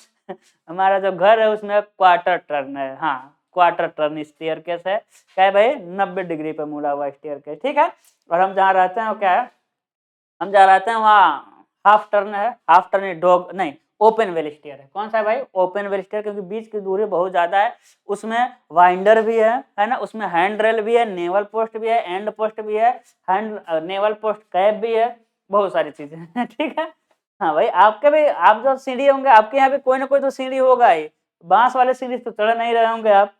हमारा जो घर है उसमें क्वार्टर टर्न है, हाँ क्वार्टर टर्न स्टेयरकेस है, क्या है भाई, 90 डिग्री पे मुड़ा हुआ स्टेयरकेस, ठीक है। और हम जहाँ रहते हैं वो क्या है, हम जहाँ रहते हैं वहाँ हाफ टर्न है, हाफ टर्न डॉग नहीं, ओपन वेल स्टेयर है, कौन सा है भाई, ओपन वेल स्टेयर, क्योंकि बीच की दूरी बहुत ज्यादा है, उसमें वाइंडर भी है ना, उसमें हैंड रेल भी है, नेवल पोस्ट भी है, एंड पोस्ट भी है, हैंड नेवल पोस्ट कैप भी है, बहुत सारी चीजें हैं ठीक है। हाँ भाई आपके भी, आप जो सीढ़ी होंगे आपके यहाँ भी कोई ना कोई तो सीढ़ी होगा ही, बांस वाले सीढ़ी तो चढ़ नहीं रहे होंगे आप,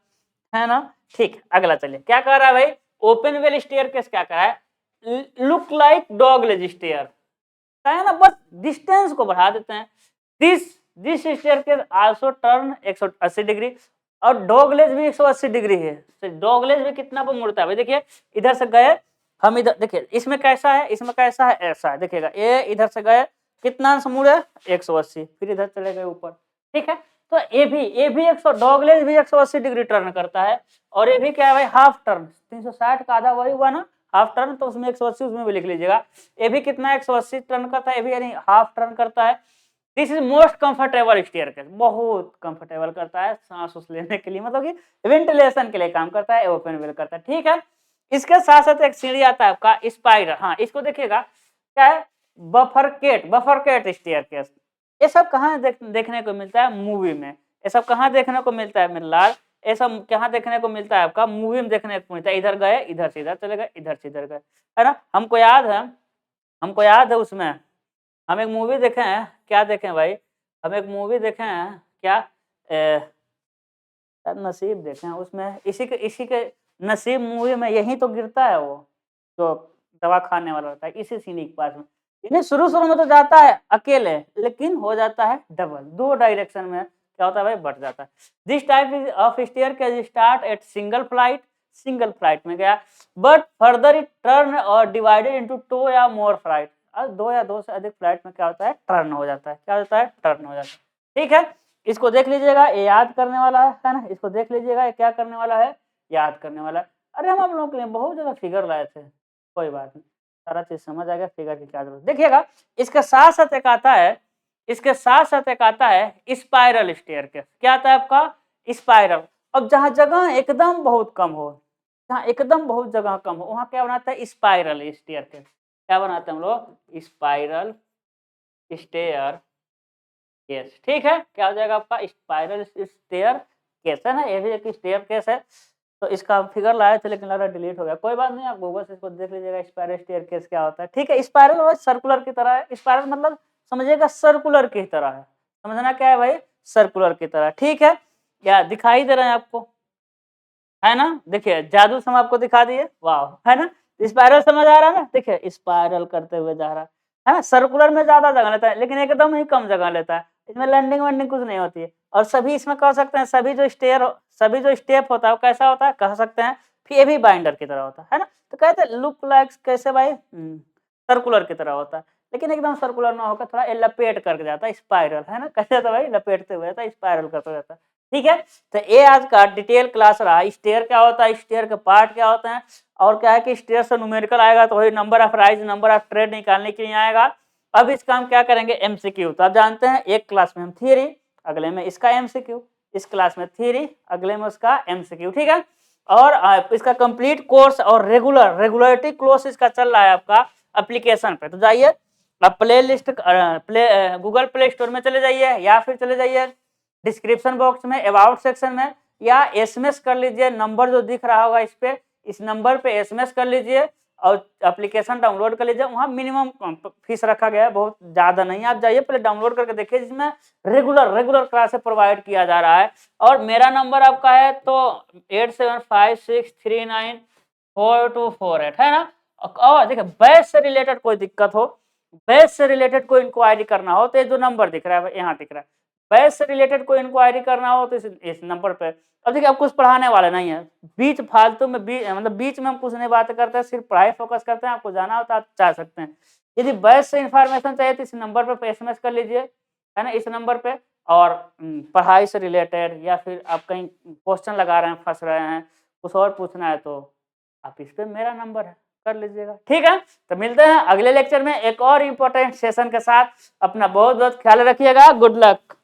है ना। ठीक, अगला चलिए, क्या कह रहा है भाई, ओपन वेल स्टेयरकेस क्या कह रहा है, लुक लाइक डॉगलेज स्टेयर, है ना, बस डिस्टेंस को बढ़ा देते हैं, this this staircase also turn 180 degree, और डॉगलेज भी 180 डिग्री है, तो डॉगलेज भी कितना पर मुड़ता है भाई, देखिए इधर से गए हम, इधर देखिए इसमें कैसा है, इसमें कैसा है, ऐसा है, देखिएगा ये इधर से गए कितना से मुड़े 180, फिर इधर चले गए ऊपर, ठीक है। तो ये भी 100 डॉगलेज भी 180 डिग्री टर्न करता है, और ये भी क्या है भाई, हाफ टर्न, 360 का आधा वही हुआ ना, हाफ टर्न, तो उसमें 180 उसमें भी लिख लीजिएगा, ये भी कितना 180 टर्न करता है, ये भी यानी हाफ टर्न करता है। This is most comfortable staircase, बहुत कंफर्टेबल करता है सांस उस लेने के लिए, मतलब कि वेंटिलेशन के लिए काम करता है, ओपन वेल करता है, ठीक है। इसके साथ साथ एक सीढ़ी आता है आपका स्पाइडर, हाँ इसको देखिएगा क्या है, बफरकेट स्टेयरकेस, ये सब कहाँ देखने को मिलता है, मूवी में, ये सब कहाँ देखने को मिलता है मेरे लाल, ये सब कहाँ देखने को मिलता है आपका, मूवी में देखने को मिलता है, इधर गए इधर से इधर चले गए, इधर से इधर गए, है ना। हमको याद है उसमें हम एक मूवी देखे हैं, क्या देखे भाई, हम एक मूवी देखे हैं क्या, नसीब देखे हैं, उसमें इसी के नसीब मूवी में यही तो गिरता है वो, जो दवा खाने वाला होता है, इसी सीढ़ी के पास में, इन्हें शुरू में तो जाता है अकेले, लेकिन हो जाता है डबल, दो डायरेक्शन में क्या होता है भाई, बढ़ जाता है। This type of stair can start at single flight में गया, बट फर्दर इट टर्न और डिवाइडेड इनटू 2 या मोर फ्लाइट, और 2 या 2 से अधिक फ्लाइट में क्या होता है, टर्न हो जाता है। क्या होता है, टर्न हो जाता है। ठीक है, इसको देख लीजिएगा, ये याद करने वाला है ना, इसको देख लीजिएगा, ये क्या करने वाला है, याद करने वाला है। अरे हम आप लोगों के लिए बहुत ज़्यादा फिगर लाए थे, कोई बात नहीं, सारा चीज़ समझ आ गया, फिगर की क्या जरूरत। देखिएगा, इसके साथ-साथ एक आता है, इसके साथ-साथ एक आता है स्पाइरल स्टेयरकेस। क्या आता है आपका, स्पाइरल। अब जहाँ जगह एकदम बहुत कम हो, जहाँ एकदम बहुत जगह कम हो, वहाँ क्या बनाता है, स्पाइरल स्टेयरकेस। क्या बनाते हैं हम लोग, स्पाइरल स्टेयर केस। ठीक है, क्या हो जाएगा आपका, स्पाइरल स्टेयर केस है ना, ये भी एक स्टेयर केस है। तो इसका फिगर लाए थे लेकिन लग रहा डिलीट हो गया, कोई बात नहीं, आप गूगल से इसको देख लीजिएगा, स्पाइरल स्टेयर केस क्या होता है। ठीक है, स्पाइरल और सर्कुलर की तरह है, स्पाइरल मतलब समझिएगा सर्कुलर की तरह है, समझना क्या है भाई, सर्कुलर की तरह। ठीक है, क्या दिखाई दे रहे हैं आपको, है ना, देखिए जादू से हम आपको दिखा दिए, वाह, है ना, स्पाइरल समझ आ रहा है ना, देखिए स्पाइरल करते हुए जा रहा है ना, सर्कुलर में ज्यादा जगह लेता है लेकिन एकदम ही कम जगह लेता है, इसमें लैंडिंग वैंडिंग कुछ नहीं होती है। और सभी इसमें कह सकते हैं, सभी जो स्टेप होता है वो कैसा होता है, कह सकते हैं फेवी बाइंडर की तरह होता है ना। तो कहते हैं लुक लाइक कैसे भाई, सर्कुलर की तरह होता है, लेकिन एकदम सर्कुलर ना होकर थोड़ा ये लपेट करके जाता है, स्पाइरल, है ना, कैसे जाता है भाई, लपेटते हुए जाता है, स्पाइरल करते हुए जाता है। ठीक है, तो ये आज का डिटेल क्लास रहा, स्टेयर क्या होता है, स्टेयर के पार्ट क्या होते हैं, और क्या है कि स्टेयर से न्यूमेरिकल आएगा तो वही number of rise, number of trade निकालने के लिए आएगा। अब इसका हम क्या करेंगे, एमसीक्यू। तो आप जानते हैं एक क्लास में हम थियरी, अगले में इसका एमसीक्यू, इस क्लास में थियरी, अगले में उसका एमसीक्यू। ठीक है, और इसका कंप्लीट कोर्स और रेगुलरिटी क्लोज इसका चल रहा है आपका एप्लीकेशन पे। तो जाइए आप play list Google play store में चले जाइए, या फिर चले जाइए डिस्क्रिप्शन बॉक्स में अबाउट सेक्शन में, या एसएमएस कर लीजिए, नंबर जो दिख रहा होगा इस पे, इस नंबर पे एसएमएस कर लीजिए और एप्लीकेशन डाउनलोड कर लीजिए। वहाँ मिनिमम फीस रखा गया है, बहुत ज़्यादा नहीं, आप जाइए पहले डाउनलोड करके देखिए, जिसमें रेगुलर क्लासेस प्रोवाइड किया जा रहा है। और मेरा नंबर आपका है तो 8756394248 है ना। और देखिए बैच से रिलेटेड कोई दिक्कत हो, बैच से रिलेटेड कोई इंक्वायरी करना हो तो ये जो नंबर दिख रहा है यहाँ दिख रहा है, बैच से रिलेटेड कोई इंक्वायरी करना हो तो इस नंबर पे। अब देखिए आप कुछ पढ़ाने वाले नहीं है, बीच फालतू में मतलब बीच में हम कुछ नहीं बात करते हैं, सिर्फ पढ़ाई फोकस करते हैं। आपको जाना हो तो आप जा सकते हैं। यदि बैच से इंफॉर्मेशन चाहिए तो इस नंबर पे एसएमएस कर लीजिए, है ना, इस नंबर पे। और पढ़ाई से रिलेटेड या फिर आप कहीं क्वेश्चन लगा रहे हैं, फंस रहे हैं, कुछ और पूछना है तो आप इस पे मेरा नंबर है, कर लीजिएगा। ठीक है, तो मिलते हैं अगले लेक्चर में एक और इम्पोर्टेंट सेशन के साथ। अपना बहुत बहुत ख्याल रखिएगा, गुड लक।